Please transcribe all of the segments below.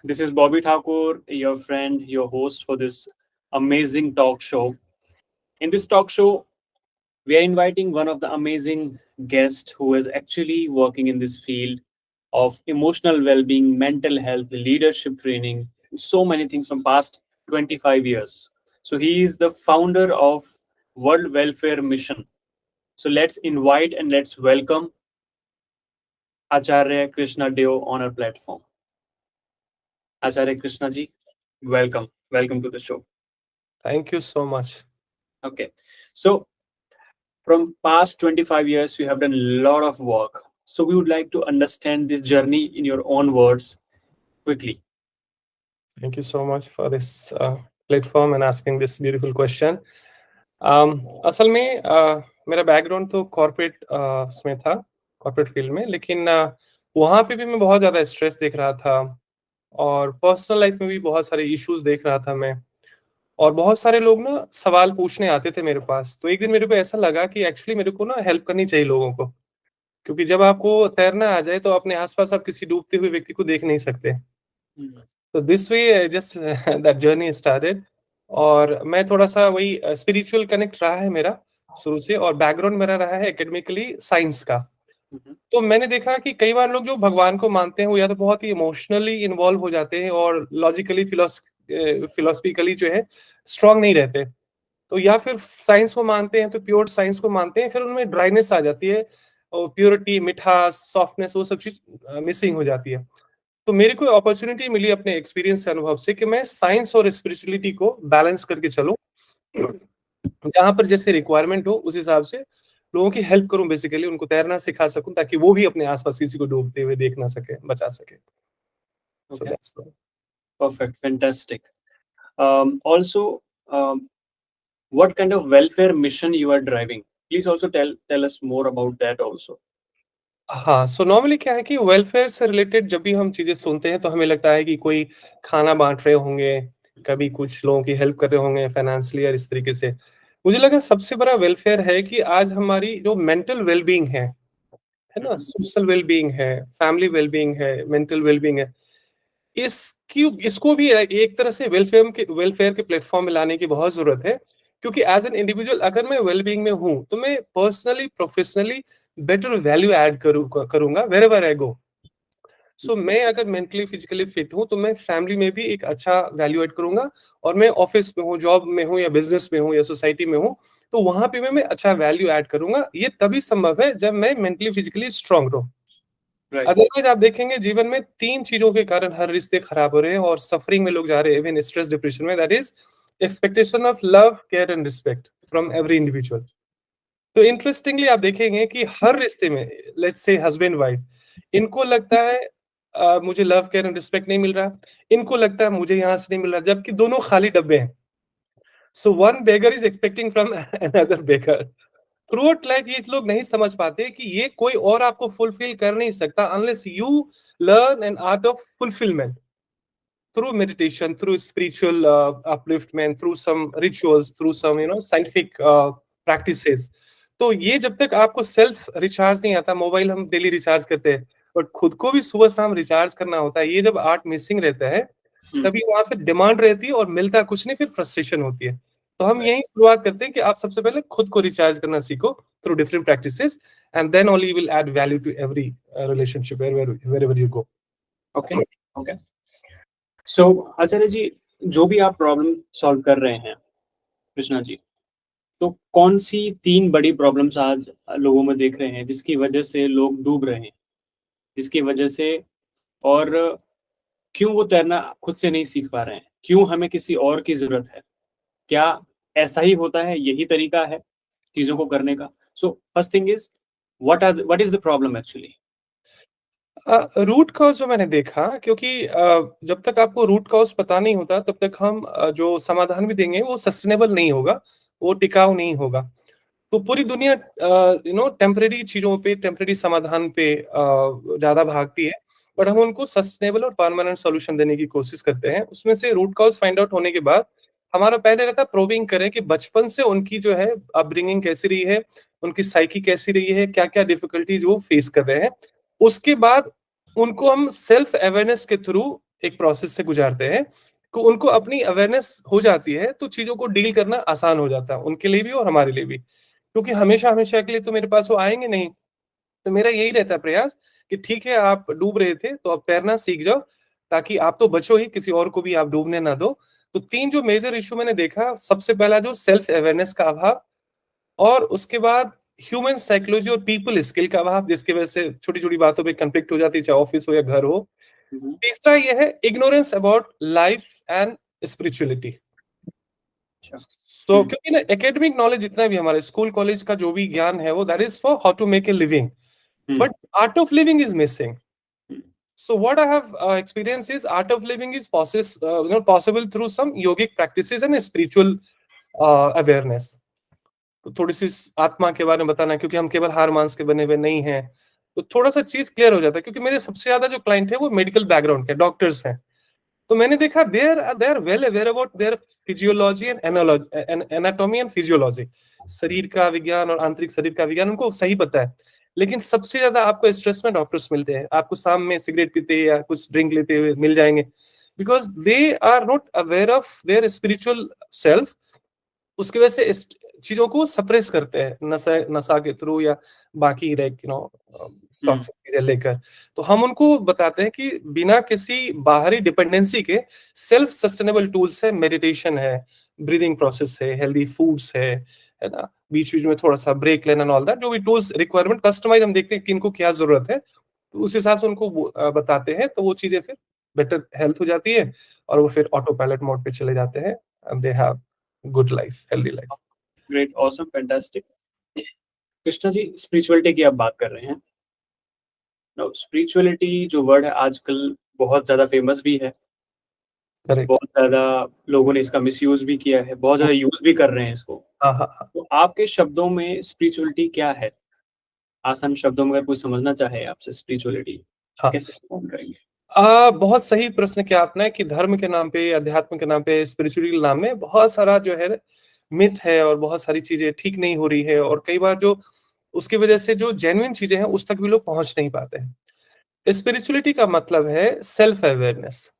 This is Bobby Thakur, your friend, your host for this amazing talk show. In this talk show, we are inviting one of the amazing guests who is actually working in this field of emotional well-being, mental health, leadership training, so many things from past 25 years. So he is the founder of World Welfare Mission. So let's invite and let's welcome Acharya Krishna Deo on our platform. Acharya Krishna ji, welcome. Welcome to the show. Thank you so much. Okay. So from past 25 years, you have done a lot of work. So we would like to understand this journey in your own words quickly. Thank you so much for this platform and asking this beautiful question. असल में मेरा background तो corporate में था, corporate field में, लेकिन वहाँ पे भी मैं बहुत ज़्यादा स्ट्रेस देख रहा था और पर्सनल लाइफ में भी बहुत सारे इश्यूज देख रहा था मैं। और बहुत सारे लोग ना सवाल पूछने आते थे मेरे पास, तो एक दिन मेरे को ऐसा लगा कि एक्चुअली मेरे को ना हेल्प करनी चाहिए लोगों को, क्योंकि जब आपको तैरना आ जाए तो अपने आसपास आप किसी डूबते हुए व्यक्ति को देख नहीं सकते। तो this way just that journey started. और मैं थोड़ा-सा वही स्पिरिचुअल कनेक्ट रहा है मेरा शुरू से, और बैकग्राउंड मेरा रहा है एकेडमिकली साइंस का। तो मैंने देखा कि कई बार लोग जो भगवान को मानते हैं वो या तो बहुत ही इमोशनली इन्वॉल्व हो जाते हैं और लॉजिकली फिलोसफिकली जो है स्ट्रांग नहीं रहते। तो या फिर साइंस को मानते हैं तो प्योर साइंस को मानते हैं, फिर उनमें ड्राइनेस आ जाती है और प्योरिटी, मिठास, सॉफ्टनेस वो सब चीज मिसिंग हो जाती है। तो मेरे को अपॉर्चुनिटी मिली अपने एक्सपीरियंस से, अनुभव से, कि मैं साइंस और स्पिरिचुअलिटी को बैलेंस करके चलूं, जहां पर जैसे रिक्वायरमेंट हो उस हिसाब से लोगों की हेल्प करूं, बेसिकली उनको तैरना सिखा सकूं ताकि वो भी अपने आसपास किसी को डूबते हुए देख ना सके, बचा सके। सो Okay. That's Perfect. Fantastic. Also, what kind of welfare mission you are driving? Please also tell us more about that also. हाँ, सो नॉर्मली क्या है कि वेलफेयर से रिलेटेड जब भी हम चीज़ें सुनते हैं तो हमें लगता है कि कोई खाना बाँट रहे होंगे, कभी कुछ लोगों की हेल्प कर रहे होंगे फाइनेंशियली और इस तरीके से। मुझे लगा सबसे बड़ा वेलफेयर है कि आज हमारी जो मेंटल वेल-बीइंग है ना? सोशल वेल-बीइंग है, फैमिली वेल-बीइंग है, मेंटल वेल-बीइंग है। इसको भी एक तरह से वेलफेयर के प्लेटफ़ॉर्म में लाने की बहुत ज़रूरत है, क्योंकि एज़ एन इंडिविजुअल अगर मैं वेल-बीइंग में हूँ, तो मैं personally, professionally better value add करूँगा व्हेरेवर आई गो। सो मैं अगर मेंटली, फिजिकली फिट हूँ, तो मैं फैमिली में भी एक अच्छा वैल्यू ऐड करूँगा, और मैं ऑफ़िस में हूँ, जॉब में हूँ या बिज़नेस में हूँ या सोसाइटी में हूँ, तो वहाँ पे भी मैं अच्छा वैल्यू ऐड करूँगा। ये तभी संभव है जब मैं मेंटली, फिजिकली स्ट्रॉन्ग रहूँ। Right. अदरवाइज आप देखेंगे जीवन में 3 चीज़ों के कारण हर रिश्ते खराब हो रहे हैं और सफरिंग में लोग जा रहे हैं, इवन स्ट्रेस, डिप्रेशन में, that is expectation of love, care and respect from every individual. तो इंटरेस्टिंगली आप देखेंगे कि हर रिश्ते में, लेट्स से हस्बैंड वाइफ, इनको लगता है मुझे लव, केयर एंड रिस्पेक्ट नहीं मिल रहा, इनको लगता है मुझे यहाँ से नहीं मिल रहा, जबकि दोनों खाली डब्बे हैं। So one beggar is expecting from another beggar. Through out life ये लोग नहीं समझ पाते कि ये कोई और आपको फुलफिल कर नहीं सकता unless you learn an art of fulfilment through meditation, through spiritual upliftment, through some rituals, through some scientific practices. तो ये जब तक आपको सेल्फ रिचार्ज नहीं आता, मोबाइल हम डेली रिचार्ज करते हैं, बट खुद को भी सुबह शाम रिचार्ज करना होता है, ये जब आर्ट मिसिंग रहता है, तभी वहां पे डिमांड रहती है और मिलता कुछ नहीं, फिर फ्रस्ट्रेशन होती है। तो हम यही शुरुआत करते हैं कि आप सबसे पहले खुद को रिचार्ज करना सीखो through different practices, and then only will add value to every relationship wherever you go. Okay. Okay. So, Acharya ji, जो भी आप प्रॉब्लम सॉल्व कर रहे हैं कृष्णा जी, तो कौन सी 3 बड़ी प्रॉब्लम्स आज लोगों में देख रहे हैं जिसकी वजह से लोग डूब रहे हैं, जिसकी वजह से, और क्यों वो तैरना खुद से नहीं सीख पा रहे हैं, क्यों हमें किसी और की जरूरत है, क्या ऐसा ही होता है, यही तरीका है चीजों को करने का? So first thing is, what is the problem actually? Root cause जो मैंने देखा, क्योंकि जब तक आपको रूट कॉज पता नहीं होता तब तक हम जो समाधान भी देंगे वो सस्टेनेबल नहीं होगा, वो टिकाऊ नहीं होगा। तो पूरी दुनिया टेम्परेरी चीजों पे, टेम्परेरी समाधान पे ज्यादा भागती है, बट हम उनको सस्टेनेबल और परमानेंट सॉल्यूशन देने की कोशिश करते हैं। उसमें से रूट कॉज फाइंड आउट होने के बाद हमारा पहले रहता है प्रोबिंग करें कि बचपन से उनकी जो है अपब्रिंगिंग कैसी रही है, उनकी साइकी कैसी रही है, क्या क्या डिफिकल्टीज वो फेस कर रहे हैं। उसके बाद उनको हम सेल्फ अवेयरनेस के थ्रू एक प्रोसेस से गुजारते हैं, तो उनको अपनी अवेयरनेस हो जाती है, तो चीज़ों को डील करना आसान हो जाता है, उनके लिए भी और हमारे लिए भी। क्योंकि हमेशा-हमेशा के लिए तो मेरे पास वो आएँगे नहीं। तो मेरा यही रहता है प्रयास कि ठीक है, आप डूब रहे थे, तो अब तैरना सीख जाओ, ताकि आप तो बचो ही, किसी और को भी आप डूबने ना दो। तो 3 जो मेजर इश्यू मैंने देखा, सबसे पहला जो सेल्फ अवेयरनेस का अभाव, और उसके बाद ह्यूमन साइकोलॉजी और पीपल स्किल का अभाव, जिसकी वजह से छोटी-छोटी बातों पे कॉन्फ्लिक्ट हो जाती है, चाहे ऑफिस हो या घर हो। हुँ, हुँ। तीसरा ये है ignorance about life and spirituality. अच्छा। सो हुँ, क्योंकि ना एकेडमिक नॉलेज जितना भी हमारे स्कूल कॉलेज का जो भी ज्ञान है, वो that is for how to make a living, hmm, but art of living is missing. Hmm, So what I have experienced is art of living is possible through some yogic practices and spiritual awareness. तो थोड़ी सी आत्मा के बारे में बताना, क्योंकि हम केवल हार मांस के बने हुए नहीं हैं, तो थोड़ा सा चीज क्लियर हो जाता है, क्योंकि मेरे सबसे ज्यादा जो क्लाइंट है वो मेडिकल बैकग्राउंड के डॉक्टर्स हैं। तो मैंने देखा they are well aware about their physiology and anatomy and physiology, शरीर का विज्ञान और आंतरिक शरीर का विज्ञान उनको सही पता है। लेकिन सबसे ज्यादा आपको स्ट्रेस में डॉक्टर्स मिलते हैं, आपको शाम में सिगरेट पीते या कुछ ड्रिंक लेते हुए मिल जाएंगे, because they are not aware of their spiritual self. उसकी वजह से इस चीजों को सप्रेस करते हैं, नशा नशा के थ्रू या बाकी हुँ, टॉक्सिक चीजें लेकर। तो हम उनको बताते हैं कि बिना किसी बाहरी डिपेंडेंसी के सेल्फ सस्टेनेबल टूल्स है, मेडिटेशन है, ब्रीदिंग प्रोसेस है, हेल्दी फूड्स है ना, बीच बीच में थोड़ा सा ब्रेक लेना एंड ऑल दैट, जो भी टूल्स रिक्वायरमेंट कस्टमाइज हम देखते हैं कि इनको क्या जरूरत है, तो उस हिसाब से उनको बताते हैं, तो वो चीजें फिर बेटर हेल्थ हो जाती है, और वो फिर ऑटो पायलट मोड पे चले जाते हैं, they have good life, healthy life. Great, awesome, fantastic. Krishna ji, spirituality की आप बात कर रहे हैं। नाउ स्पिरिचुअलिटी जो वर्ड है आजकल बहुत ज़्यादा फेमस भी है, करेक्ट। बहुत ज़्यादा लोगों ने इसका मिसयूज़ भी किया है, बहुत ज़्यादा यूज़ भी कर रहे हैं इसको। हाँ, हाँ, हाँ, तो आपके शब्दों में स्पिरिचुअलिटी क्या है? आसान शब्दों में अगर कोई समझना चाहे आपसे स्पिरिचुअलिटी, हाँ। कैसे डिफाइन करेंगे? बहुत सही प्रश्न किया आपने कि धर्म के नाम पे, अध्यात्म के नाम पे, स्पिरिचुअलिटी के नाम में बहुत सारा जो है मिथ है, और बहुत सारी चीजें ठीक नहीं हो रही है, और कई बार जो उसकी वजह से जो जेन्युइन चीजें हैं उस तक भी लोग पहुंच नहीं पाते हैं। स्पिरिचुअलिटी का मतलब है सेल्फ अवेयरनेस,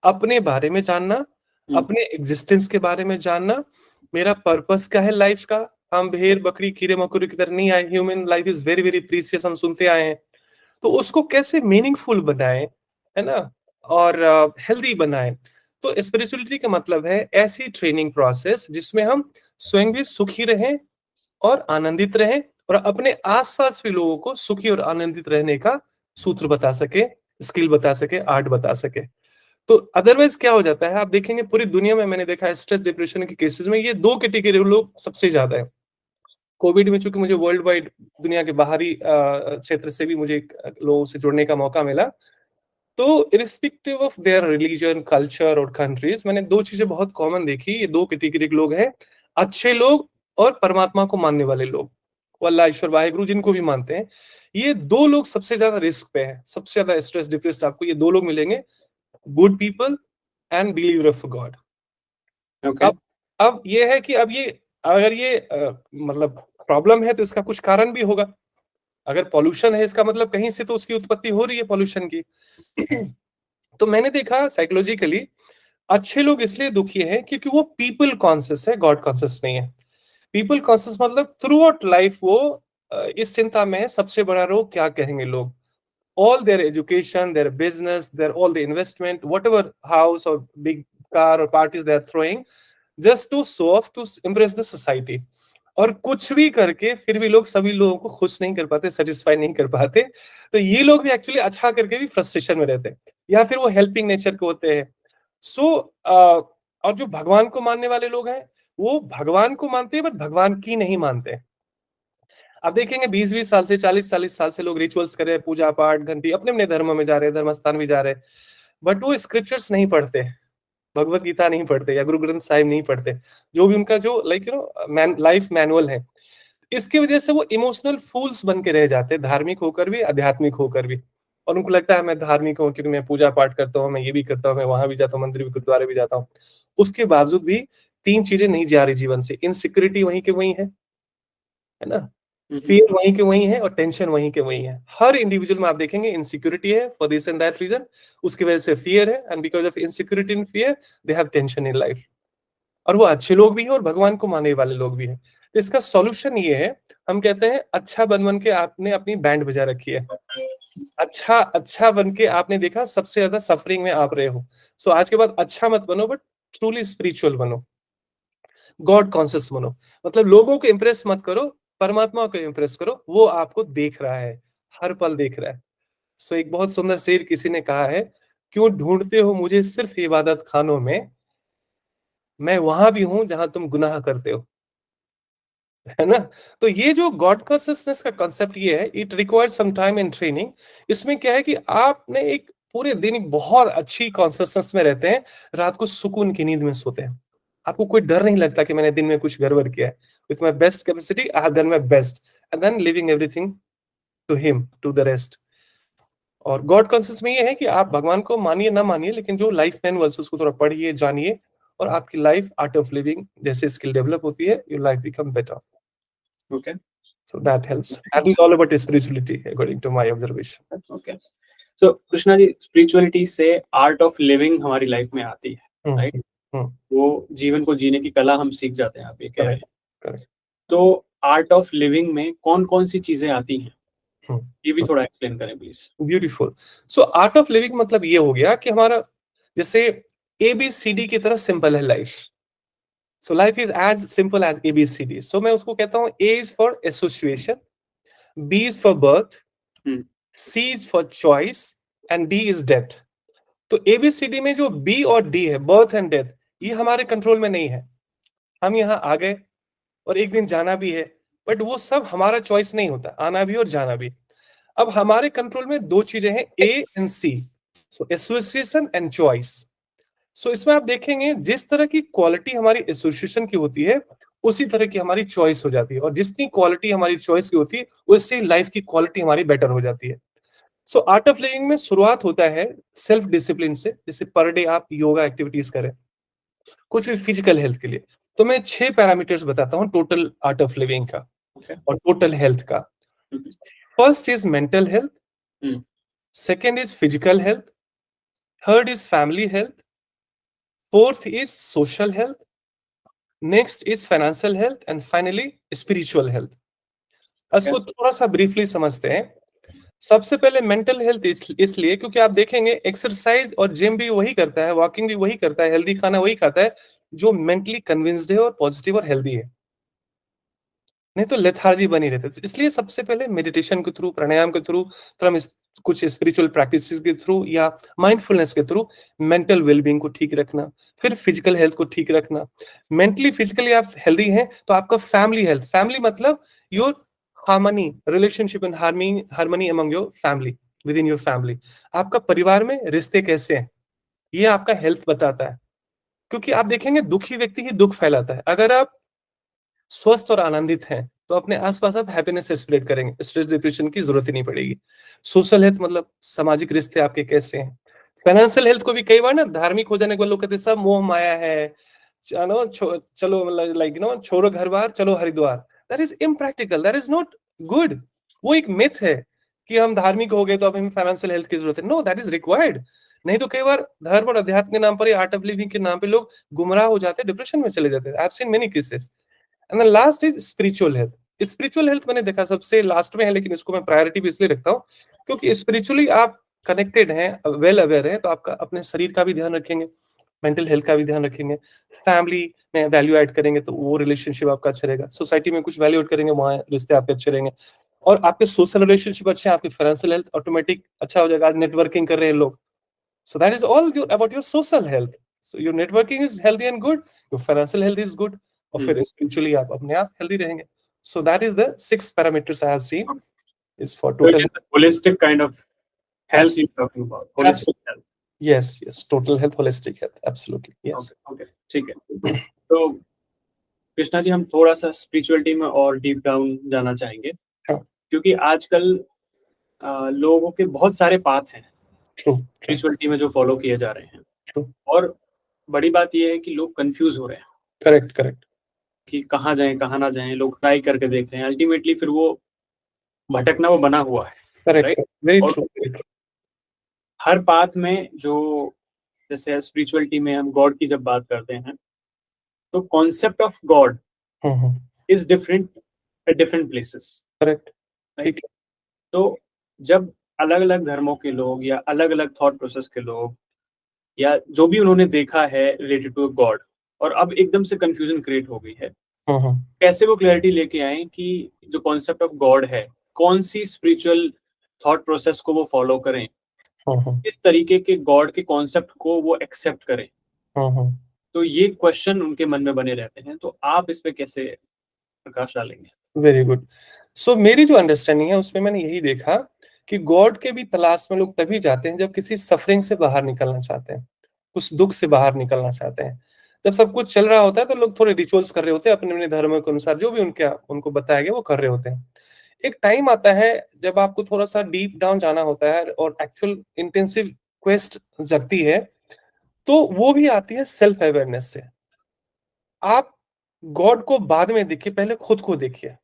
अपने बारे में जानना, हुँ, अपने एग्जिस्टेंस के बारे में जानना, मेरा पर्पस क्या है लाइफ का। हम भेड़ बकरी कीड़े मकोड़े की तरह नहीं आए, human life is very very precious, हम सुनते आए हैं। तो उसको कैसे मीनिंगफुल बनाएं, है ना, और हेल्दी बनाएं। तो स्पिरिचुअलिटी का मतलब है ऐसी ट्रेनिंग प्रोसेस जिसमें हम स्वयं भी सुखी रहें और आनंदित रहें, और अपने आसपास भी लोगों को सुखी और आनंदित रहने का सूत्र बता सके, स्किल बता सके, आर्ट बता सके। तो अदरवाइज क्या हो जाता है, आप देखेंगे पूरी दुनिया में, मैंने देखा है स्ट्रेस डिप्रेशन के केसेस में ये दो कैटेगरी लोग सबसे ज्यादा है। कोविड में चूंकि मुझे वर्ल्ड वाइड दुनिया के बाहरी क्षेत्र से भी मुझे लोगों से जुड़ने का मौका मिला, तो irrespective of their religion, culture और कंट्रीज, मैंने दो चीजें बहुत कॉमन देखी। ये दो कैटेगरी के लोग हैं, अच्छे लोग और परमात्मा को मानने वाले लोग, वो अल्लाह ईश्वर वाहिगुरु जिनको भी मानते हैं, ये दो लोग सबसे ज्यादा रिस्क पे हैं, सबसे ज्यादा स्ट्रेस डिप्रेस्ड आपको ये दो लोग मिलेंगे, good people and believer of God. Okay. अब ये है कि अब ये अगर ये मतलब प्रॉब्लम है तो इसका कुछ कारण भी होगा। अगर पॉल्यूशन है इसका मतलब कहीं से तो उसकी उत्पत्ति हो रही है पॉल्यूशन की। तो मैंने देखा साइकोलॉजिकली अच्छे लोग इसलिए दुखी हैं क्योंकि वो पीपल कॉन्शियस है, गॉड कॉन्शियस नहीं है। पीपल कॉन्शियस मतलब थ्रू आउट लाइफ वो इस चिंता में है सबसे बड़ा रोग क्या कहेंगे लोग। All their education, their business, their all the investment, whatever house or big car or parties they are throwing, just to show off, to impress the society. और कुछ भी करके फिर भी लोग सभी लोगों को खुश नहीं कर पाते, सेटिस्फाई नहीं कर पाते। तो ये लोग भी एक्चुअली अच्छा करके भी फ्रस्ट्रेशन में रहते हैं, या फिर वो हेल्पिंग नेचर के होते हैं। सो और जो भगवान को मानने वाले लोग हैं, वो भगवान को मानते हैं बट भगवान की नहीं मानते। अब देखेंगे 20-20 साल से, 40-40 साल से लोग रिचुअल्स कर रहे हैं, पूजा पाठ घंटी, अपने अपने धर्म में जा रहे हैं, धर्म स्थान भी जा रहे हैं, बट वो स्क्रिप्चर्स नहीं पढ़ते, भगवत गीता नहीं पढ़ते या गुरु ग्रंथ साहिब नहीं पढ़ते, जो भी उनका जो लाइफ मैनुअल है। इसकी वजह से वो इमोशनल फूल्स बन के रह जाते हैं, धार्मिक होकर भी, आध्यात्मिक होकर भी। और उनको लगता है मैं धार्मिक हूँ क्योंकि मैं पूजा पाठ करता हूँ, मैं ये भी करता हूँ, मैं वहां भी जाता हूँ, मंदिर भी, गुरुद्वारे भी जाता हूँ। उसके बावजूद भी तीन चीजें नहीं जा रही जीवन से, इनसिक्योरिटी वहीं के वहीं है ना, फियर वहीं के वहीं है और टेंशन वहीं के वहीं है। हर इंडिविजुअल में आप देखेंगे इनसिक्योरिटी है for this and that reason, उसकी वजह से फियर है, and because of insecurity and fear they have tension in life. और वो अच्छे लोग भी हैं और भगवान को मानने वाले लोग भी हैं। तो इसका सॉल्यूशन ये है, हम कहते हैं अच्छा बन बन के आपने अपनी बैंड बजा रखी है, अच्छा अच्छा बन के आपने देखा सबसे ज्यादा सफरिंग में आप रहे हो। सो आज के बाद अच्छा मत बनो, बट ट्रूली स्पिरिचुअल बनो, गॉड कॉन्शियस बनो। मतलब लोगों को इंप्रेस मत करो, परमात्मा को इंप्रेस करो, वो आपको देख रहा है, हर पल देख रहा है। सो एक बहुत सुंदर शेर किसी ने कहा है, क्यों ढूंढते हो मुझे सिर्फ इबादत खानों में, मैं वहां भी हूं जहां तुम गुनाह करते हो, है ना। तो ये जो गॉड कॉन्शियसनेस का कॉन्सेप्ट ये है, it requires some time in training. इसमें क्या है कि आपने एक पूरे दिन एक बहुत अच्छी कॉन्शियसनेस में रहते हैं, रात को सुकून की नींद में सोते हैं, आपको कोई डर नहीं लगता कि मैंने दिन में कुछ गड़बड़ किया है। With my best capacity I have done my best, and then living everything to him, to the rest. और गॉड कॉन्शियस में ये है कि आप भगवान को मानिए ना मानिए, लेकिन जो लाइफ मैनुअल्स उसको थोड़ा पढ़िए जानिए, और आपकी लाइफ आर्ट ऑफ लिविंग जैसे स्किल डेवलप होती है, your life become better. Okay So that helps. That is all about spirituality, according to my observation. Okay. So Krishna ji, spirituality से आर्ट ऑफ लिविंग हमारी लाइफ में आती है, राइट? Hmm. वो जीवन को जीने की कला हम सीख जाते हैं, आप ये कह रहे हैं। Correct. तो आर्ट ऑफ लिविंग में कौन कौन सी चीजें आती हैं, Hmm. ये भी थोड़ा एक्सप्लेन करें please. Beautiful. So art of living मतलब ये हो गया कि हमारा जैसे ABCD की तरह सिंपल है life. So life is as simple as ABCD. So मैं उसको कहता हूँ A is for association, B is for birth, C is for choice, and D is death. तो ABCD में जो B और D है, बर्थ एंड डेथ, ये हमारे कंट्रोल में नहीं है। हम यहाँ आ गए और एक दिन जाना भी है, बट वो सब हमारा चॉइस नहीं होता, आना भी और जाना भी। अब हमारे कंट्रोल में दो चीजें हैं, A and C, so association and choice. So इसमें आप देखेंगे जिस तरह की क्वालिटी हमारी एसोसिएशन की होती है, उसी तरह की हमारी चॉइस हो जाती है, और जितनी क्वालिटी हमारी चॉइस की होती है, उससे लाइफ की क्वालिटी हमारी बेटर हो जाती है। सो आर्ट ऑफ लिविंग में शुरुआत होता है सेल्फ डिसिप्लिन से, जैसे पर डे आप योगा एक्टिविटीज करें, कुछ भी फिजिकल हेल्थ के लिए। तो मैं 6 पैरामीटर्स बताता हूँ टोटल आर्ट ऑफ लिविंग का और टोटल हेल्थ का। First is mental health, second is physical health, third is family health, fourth is social health, next is financial health, and finally spiritual health. इसको थोड़ा सा briefly समझते हैं। सबसे पहले मेंटल हेल्थ इसलिए क्योंकि आप देखेंगे एक्सरसाइज और जिम भी वही करता है, वॉकिंग भी वही करता है, हेल्दी खाना वही खाता है जो मेंटली कन्विंस्ड है और पॉजिटिव और हेल्दी है, नहीं तो लेथार्जी बनी रहती है। इसलिए सबसे पहले मेडिटेशन के थ्रू, प्राणायाम के थ्रू, कुछ स्पिरिचुअल प्रैक्टिसेस के थ्रू या माइंडफुलनेस के थ्रू मेंटल वेलबींग को ठीक रखना, फिर फिजिकल हेल्थ को ठीक रखना। मेंटली फिजिकली आप हेल्दी हैं तो आपका फैमिली हेल्थ, फैमिली मतलब your harmony, relationship and harmony among your family, with in your family. आपका परिवार में रिश्ते कैसे हैं, ये आपका हेल्थ बताता है। क्योंकि आप देखेंगे दुखी व्यक्ति ही दुख फैलाता है। अगर आप स्वस्थ और आनंदित हैं तो अपने आसपास आप हैप्पीनेस स्प्रेड करेंगे, स्ट्रेस डिप्रेशन की जरूरत ही नहीं पड़ेगी। सोशल हेल्थ मतलब सामाजिक रिश्ते आपके कैसे हैं। फाइनेंशियल हेल्थ को भी कई बार ना धार्मिक हो जाने के बाद लोग कहते हैं सब मोह माया है, चलो मतलब लाइक छोड़ो घर बार चलो Haridwar. That is impractical, that is not good. वो एक मिथ है कि हम धार्मिक हो गए तो अब हमें फाइनेंशियल हेल्थ की जरूरत है। No, that is required. नहीं तो कई बार धर्म और अध्यात्म के नाम पर, आर्ट ऑफ लिविंग के नाम पे लोग गुमराह हो जाते हैं, डिप्रेशन में चले जाते हैं। आई have seen many cases. And the last is spiritual health. Spiritual health मैंने देखा सबसे लास्ट में है, लेकिन इसको मैं प्रायोरिटी भी इसलिए रखता हूँ क्योंकि स्पिरिचुअली आप कनेक्टेड हैं, वेल अवेयर हैं, तो आपका अपने शरीर का भी ध्यान रखेंगे, मेंटल हेल्थ का भी ध्यान रखेंगे, फैमिली में वैल्यू ऐड करेंगे तो वो रिलेशनशिप आपका अच्छा रहेगा, सोसाइटी में कुछ वैल्यू ऐड करेंगे, वहाँ रिश्ते आपके अच्छे रहेंगे, और आपके सोशल रिलेशनशिप अच्छे हैं, आपकी फाइनेंशियल हेल्थ ऑटोमेटिक अच्छा हो जाएगा। आज नेटवर्किंग कर रहे हैं लोग, so that is all about your social health. So your networking is healthy and good, your financial health is good, और फिर spiritually आप अपने आप healthy रहेंगे। So that is the 6 parameters I have seen is for So it total is a holistic kind of health you're talking about, holistic health. yes, total health, holistic health, absolutely, yes. Okay, ठीक है। तो कृष्णा जी, हम थोड़ा सा spirituality में और deep down जाना चाहेंगे, क्योंकि आजकल लोगों के बहुत सारे पाथ हैं स्पिरिचुअलिटी में जो फॉलो किए जा रहे हैं, और बड़ी बात यह है कि लोग कंफ्यूज हो रहे हैं। करेक्ट। कि कहाँ जाएँ, कहाँ ना जाएँ, लोग ट्राई करके देख रहे हैं। अल्टीमेटली फिर वो भटकना वो बना हुआ है, राइट? करेक्ट, वेरी और ट्रू, वेरी ट्रू। हर पाथ में जो जैसे स्पिरिचुअलिटी में हम गॉड की जब बात करते हैं, तो concept of God hmm, is different at different places, correct, right? ठीक है। तो जब अलग-अलग धर्मों के लोग या अलग-अलग थॉट प्रोसेस के लोग या जो भी उन्होंने देखा है रिलेटेड टू गॉड और अब एकदम से कन्फ्यूजन क्रिएट हो गई है, हम्म, कैसे वो क्लैरिटी लेके आएँ कि जो कॉन्सेप्ट ऑफ गॉड है, कौन-सी स्पिरिचुअल थॉट प्रोसेस को वो फॉलो करें? हम्म, किस तरीके के गॉड के कॉन्सेप्ट को वो एक्सेप्ट करें? हम्म, तो ये क्वेश्चन उनके मन में बने रहते हैं, तो आप इस पे कैसे प्रकाश डालेंगे? Very good. सो मेरी जो अंडरस्टैंडिंग है उसमें मैंने यही देखा कि गॉड के भी तलाश में लोग तभी जाते हैं जब किसी सफरिंग से बाहर निकलना चाहते हैं, कुछ दुख से बाहर निकलना चाहते हैं। जब सब कुछ चल रहा होता है तो लोग थोड़े रिचुअल्स कर रहे होते हैं अपने अपने धर्म के अनुसार, जो भी उनको बताया गया वो कर रहे होते हैं। एक टाइम आता है जब आपको थोड़ा सा डीप डाउन जाना होता है और एक्चुअल इंटेंसिव क्वेस्ट जगती है, तो वो भी आती है सेल्फ अवेयरनेस से। आप गॉड को बाद में देखिए, पहले खुद को देखिए।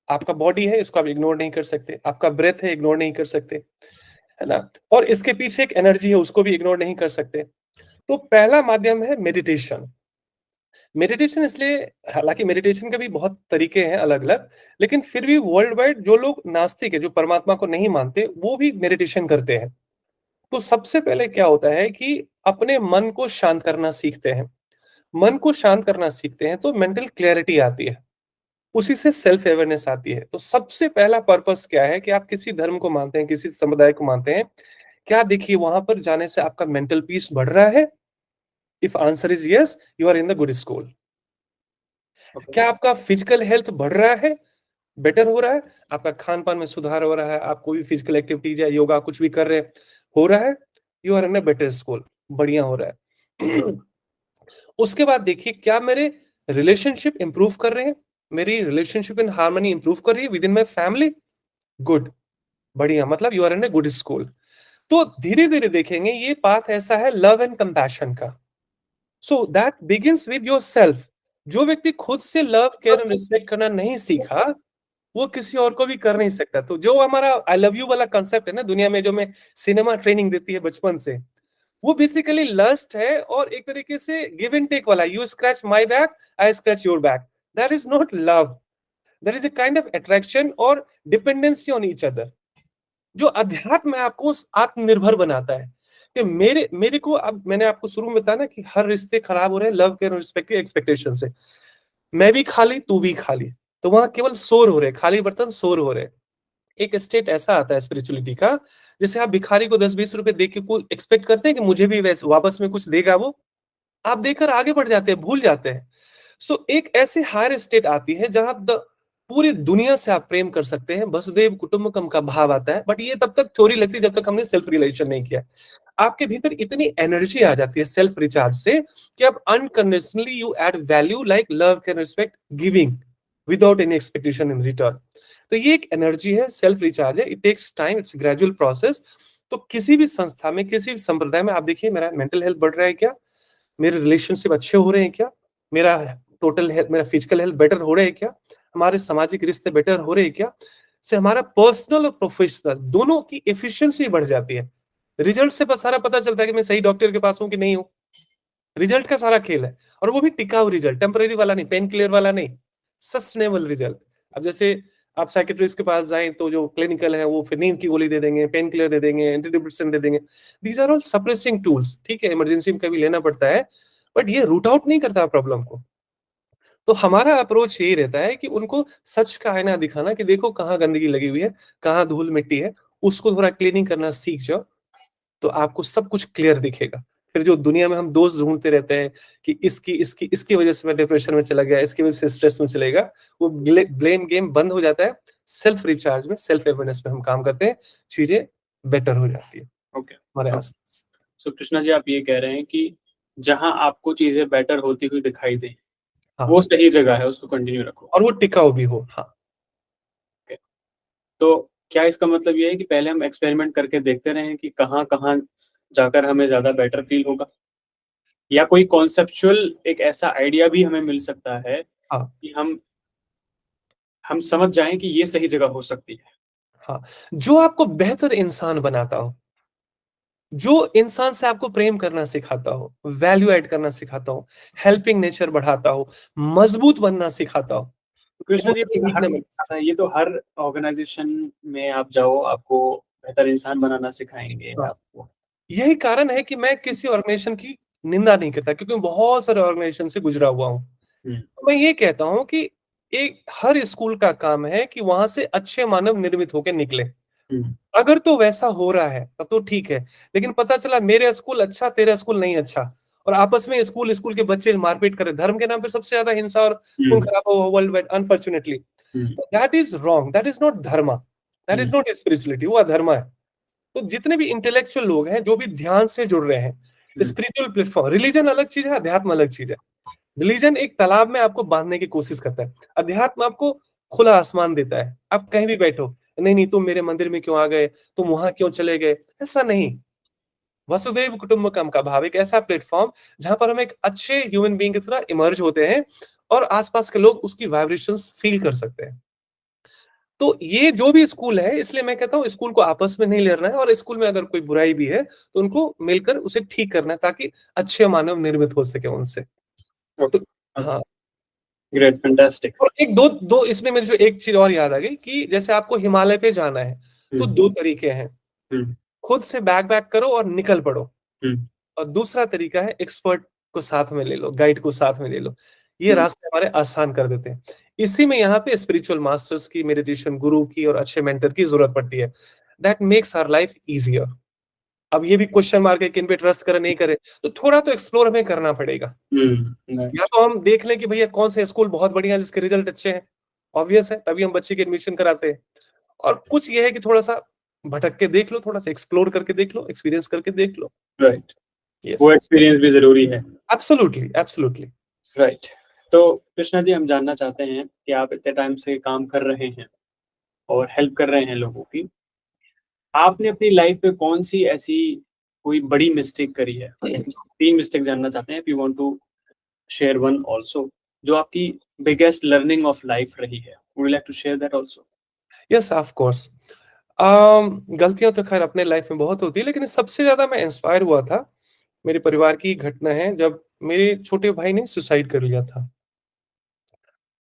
आपका बॉडी है, इसको आप इग्नोर नहीं कर सकते। आपका ब्रेथ है, इग्नोर नहीं कर सकते, है ना? और इसके पीछे एक एनर्जी है, उसको भी इग्नोर नहीं कर सकते। तो पहला माध्यम है मेडिटेशन। मेडिटेशन इसलिए, हालांकि मेडिटेशन के भी बहुत तरीके हैं अलग-अलग, लेकिन फिर भी वर्ल्ड वाइड जो लोग नास्तिक है, जो परमात्मा को नहीं मानते, वो भी मेडिटेशन करते हैं। तो सबसे पहले क्या होता है कि अपने मन को शांत करना सीखते हैं। मन को शांत करना सीखते हैं तो मेंटल क्लैरिटी आती है। उसी से सेल्फ अवेयरनेस आती है। तो सबसे पहला पर्पस क्या है कि आप किसी धर्म को मानते हैं, किसी समुदाय को मानते हैं, क्या देखिए वहां पर जाने से आपका मेंटल पीस बढ़ रहा है? If answer is yes, you are in the good school. Okay, क्या आपका फिजिकल हेल्थ बढ़ रहा है, बेटर हो रहा है, आपका खान पान में सुधार हो रहा है, आप कोई भी फिजिकल एक्टिविटीज या योगा कुछ भी कर रहे हैं, हो रहा है, you are in a better school, बढ़िया हो रहा है। उसके बाद देखिए क्या मेरे रिलेशनशिप इंप्रूव कर रहे हैं, मेरी रिलेशनशिप इन हार्मनी इंप्रूव कर रही है within my family, good, बढ़िया, मतलब you are in a good school. तो धीरे धीरे देखेंगे ये पाथ ऐसा है लव एंड कंपैशन का। So that begins with your self. जो व्यक्ति खुद से लव केयर एंड रिस्पेक्ट करना नहीं सीखा, वो किसी और को भी कर नहीं सकता। तो जो हमारा आई लव यू वाला कंसेप्ट है ना दुनिया में, जो में सिनेमा ट्रेनिंग देती है बचपन से, वो बेसिकली लस्ट है और एक तरीके से गिव एंड टेक वाला, you scratch my back, I scratch your back. That is not love, that is a kind of attraction और डिपेंडेंसी ऑन ईच अदर। जो अध्यात्म है आपको आत्मनिर्भर बनाता है कि मेरे मेरे को, अब मैंने आपको शुरू में बताया ना कि हर रिश्ते खराब हो रहे हैं लव केयर और रिस्पेक्ट की एक्सपेक्टेशन से। मैं भी खाली, तू भी खाली, तो वहां केवल शोर हो रहे, खाली बर्तन शोर हो रहे। एक स्टेट ऐसा आता है स्पिरिचुअलिटी का, जैसे आप भिखारी को 10-20 रुपए दे के कोई एक्सपेक्ट करते हैं कि मुझे भी वैसे वापस में कुछ देगा वो, आप देकर आगे बढ़ जाते हैं, भूल जाते हैं। सो एक ऐसे हायर स्टेट आती है जहां पूरी दुनिया से आप प्रेम कर सकते हैं, वसुदेव कुटुंबकम का भाव आता है। बट ये तब तक थ्योरी लगती है जब तक हमने सेल्फ रियलाइजेशन नहीं किया। आपके भीतर इतनी एनर्जी आ जाती है सेल्फ रिचार्ज से कि आप unconditionally you add value like love can respect giving without any expectation in return. तो ये एक एनर्जी है, सेल्फ रिचार्ज है, it takes time, it's gradual process. तो किसी भी संस्था में, किसी भी संप्रदाय में आप देखिए मेरा मेंटल हेल्थ बढ़ रहा है क्या, मेरे रिलेशनशिप अच्छे हो रहे हैं क्या, मेरा टोटल हेल्थ, मेरा फिजिकल हेल्थ बेटर हो रहे हैं क्या, हमारे सामाजिक रिश्ते बेटर हो रहे हैं क्या, से हमारा पर्सनल और प्रोफेशनल दोनों की एफिशिएंसी बढ़ जाती है। रिजल्ट से बस सारा पता चलता है कि मैं सही डॉक्टर के पास हूं कि नहीं हूं। रिजल्ट का सारा खेल है, और वो भी टिकाऊ रिजल्ट, टेम्पररी वाला नहीं, पेन किलर वाला नहीं, सस्टेनेबल रिजल्ट। अब जैसे आप साइकेट्रिस्ट के पास जाएं तो जो क्लिनिकल है वो फिर नींद की गोली दे देंगे, पेन किलर दे देंगे, एंटी डिप्रेसेंट दे देंगे। These are all suppressing tools, ठीक है, इमरजेंसी में कभी लेना पड़ता है, बट ये रूट आउट नहीं करता प्रॉब्लम को। तो हमारा अप्रोच यही रहता है कि उनको सच का आईना दिखाना कि देखो कहाँ गंदगी लगी हुई है, कहाँ धूल मिट्टी है, उसको थोड़ा क्लीनिंग करना सीख जाओ, तो आपको सब कुछ क्लियर दिखेगा। फिर जो दुनिया में हम दोस्त ढूंढते रहते हैं कि इसकी इसकी इसकी वजह से मैं डिप्रेशन में चला गया, इसकी वजह से स्ट्रेस में चलेगा, वो ब्लेम गेम बंद हो जाता है। सेल्फ रिचार्ज में, सेल्फ अवेयरनेस में हम काम करते हैं, चीजें बेटर हो जाती है ओके, हमारे ओके। आसपास। सो कृष्णा जी, आप ये कह रहे हैं कि जहाँ आपको चीज़ें बेटर होती हुई दिखाई दें, वो हाँ, सही जगह है, उसको कंटिन्यू रखो। और वो टिकाऊ भी हो। हाँ, ओके। तो क्या इसका मतलब ये है कि पहले हम एक्सपेरिमेंट करके देखते रहें कि कहाँ-कहाँ जाकर हमें ज़्यादा बेटर फ़ील होगा? या कोई कॉन्सेप्चुअल एक ऐसा आइडिया भी हमें मिल सकता है हाँ, कि हम समझ जाएँ कि ये सही जगह हो सकती है। हाँ। जो आपको बेहतर इंसान बनाता हो, जो इंसान से आपको प्रेम करना सिखाता हो, वैल्यू ऐड करना सिखाता हो, हेल्पिंग नेचर बढ़ाता हो, मजबूत बनना सिखाता हो, कृष्णा वो जी, सीखने में ये तो हर ऑर्गेनाइज़ेशन में आप जाओ, आपको बेहतर इंसान बनाना सिखाएँगे हाँ, आपको। यही कारण है कि मैं किसी ऑर्गेनाइजेशन की निंदा नहीं करता क्योंकि मैं बहुत सारे ऑर्गेनाइजेशन से गुजरा हुआ हूँ। हुँ, मैं ये कहता हूँ कि एक हर स्कूल का काम है कि वहां से अच्छे मानव निर्मित होकर निकले। हुँ, अगर तो वैसा हो रहा है तब तो ठीक है, लेकिन पता चला मेरे स्कूल अच्छा, तेरा स्कूल नहीं अच्छा, और आपस में स्कूल स्कूल के बच्चे मारपीट करे, धर्म के नाम पे सबसे ज्यादा हिंसा और खून हुँ, खराबा हुआ world wide unfortunately. Hmm, that is wrong, that is not Dharma, that hmm, is not spirituality, वो अधर्मा है। तो जितने भी इंटेलेक्चुअल लोग हैं जो भी ध्यान से जुड़ रहे हैं, हुँ, स्पिरिचुअल प्लेटफॉर्म, रिलीजन अलग चीज है, अध्यात्म अलग चीज है। रिलीजन एक तालाब में आपको बांधने की कोशिश करता है, अध्यात्म आपको खुला आसमान देता है, आप कहीं भी बैठो। नहीं नहीं, तुम मेरे मंदिर में क्यों आ गए, तुम वहां क्यों चले गए, ऐसा नहीं। वसुधैव कुटुंबकम का भाव एक ऐसा प्लेटफॉर्म जहां पर हम एक अच्छे ह्यूमन बीइंग की तरह इमर्ज होते हैं और आसपास के लोग उसकी वाइब्रेशंस फील कर सकते हैं। तो ये जो भी स्कूल है, इसलिए मैं कहता हूँ स्कूल को आपस में नहीं लड़ना है, और स्कूल में अगर कोई बुराई भी है तो उनको मिलकर उसे ठीक करना है ताकि अच्छे मानव निर्मित हो सके उनसे। तो ओके, हाँ, ग्रेट, फैंटास्टिक। और एक दो दो इसमें मेरे जो एक चीज और याद आ गई कि जैसे आपको हिमालय पे जाना है हुँ, तो दो तरीके हैं, हुँ, खुद से बैक पैक करो और निकल पड़ो, हुँ, और दूसरा तरीका है एक्सपर्ट को साथ में ले लो, गाइड को साथ में ले लो। ये हुँ, रास्ते हमारे आसान कर देते हैं। इसी में यहाँ पे स्पिरिचुअल मास्टर्स की, मेडिटेशन गुरु की और अच्छे मेंटर की जरूरत पड़ती है। That makes our life easier. अब ये भी क्वेश्चन मार्क है कि इन पे ट्रस्ट करें नहीं करें, तो थोड़ा तो एक्सप्लोर हमें करना पड़ेगा। हुँ, या राइट, तो हम देख लें कि भैया कौन से स्कूल बहुत बढ़िया है जिसके रिजल्ट अच्छे हैं, ऑब्वियस है, तभी हम बच्चे की एडमिशन कराते हैं। और कुछ ये है कि थोड़ा-सा भटक के देख लो, थोड़ा-सा एक्सप्लोर करके देख लो, एक्सपीरियंस करके देख लो। राइट। यस, वो एक्सपीरियंस भी ज़रूरी है। Absolutely, absolutely. राइट। तो कृष्णा जी, हम जानना चाहते हैं कि आप इतने टाइम से काम कर रहे हैं और हेल्प कर रहे हैं लोगों की। आपने अपनी लाइफ में कौन-सी ऐसी कोई बड़ी मिस्टेक करी है? 3 मिस्टेक जानना चाहते हैं, if you want to share one also, जो आपकी बिगेस्ट लर्निंग ऑफ लाइफ रही है। Would you like to share that also? Yes, of course. गलतियाँ तो ख़ैर अपने लाइफ में बहुत होती है, लेकिन सबसे ज़्यादा मैं इंस्पायर हुआ था, मेरे परिवार की घटना है जब मेरे छोटे भाई ने सुसाइड कर लिया था।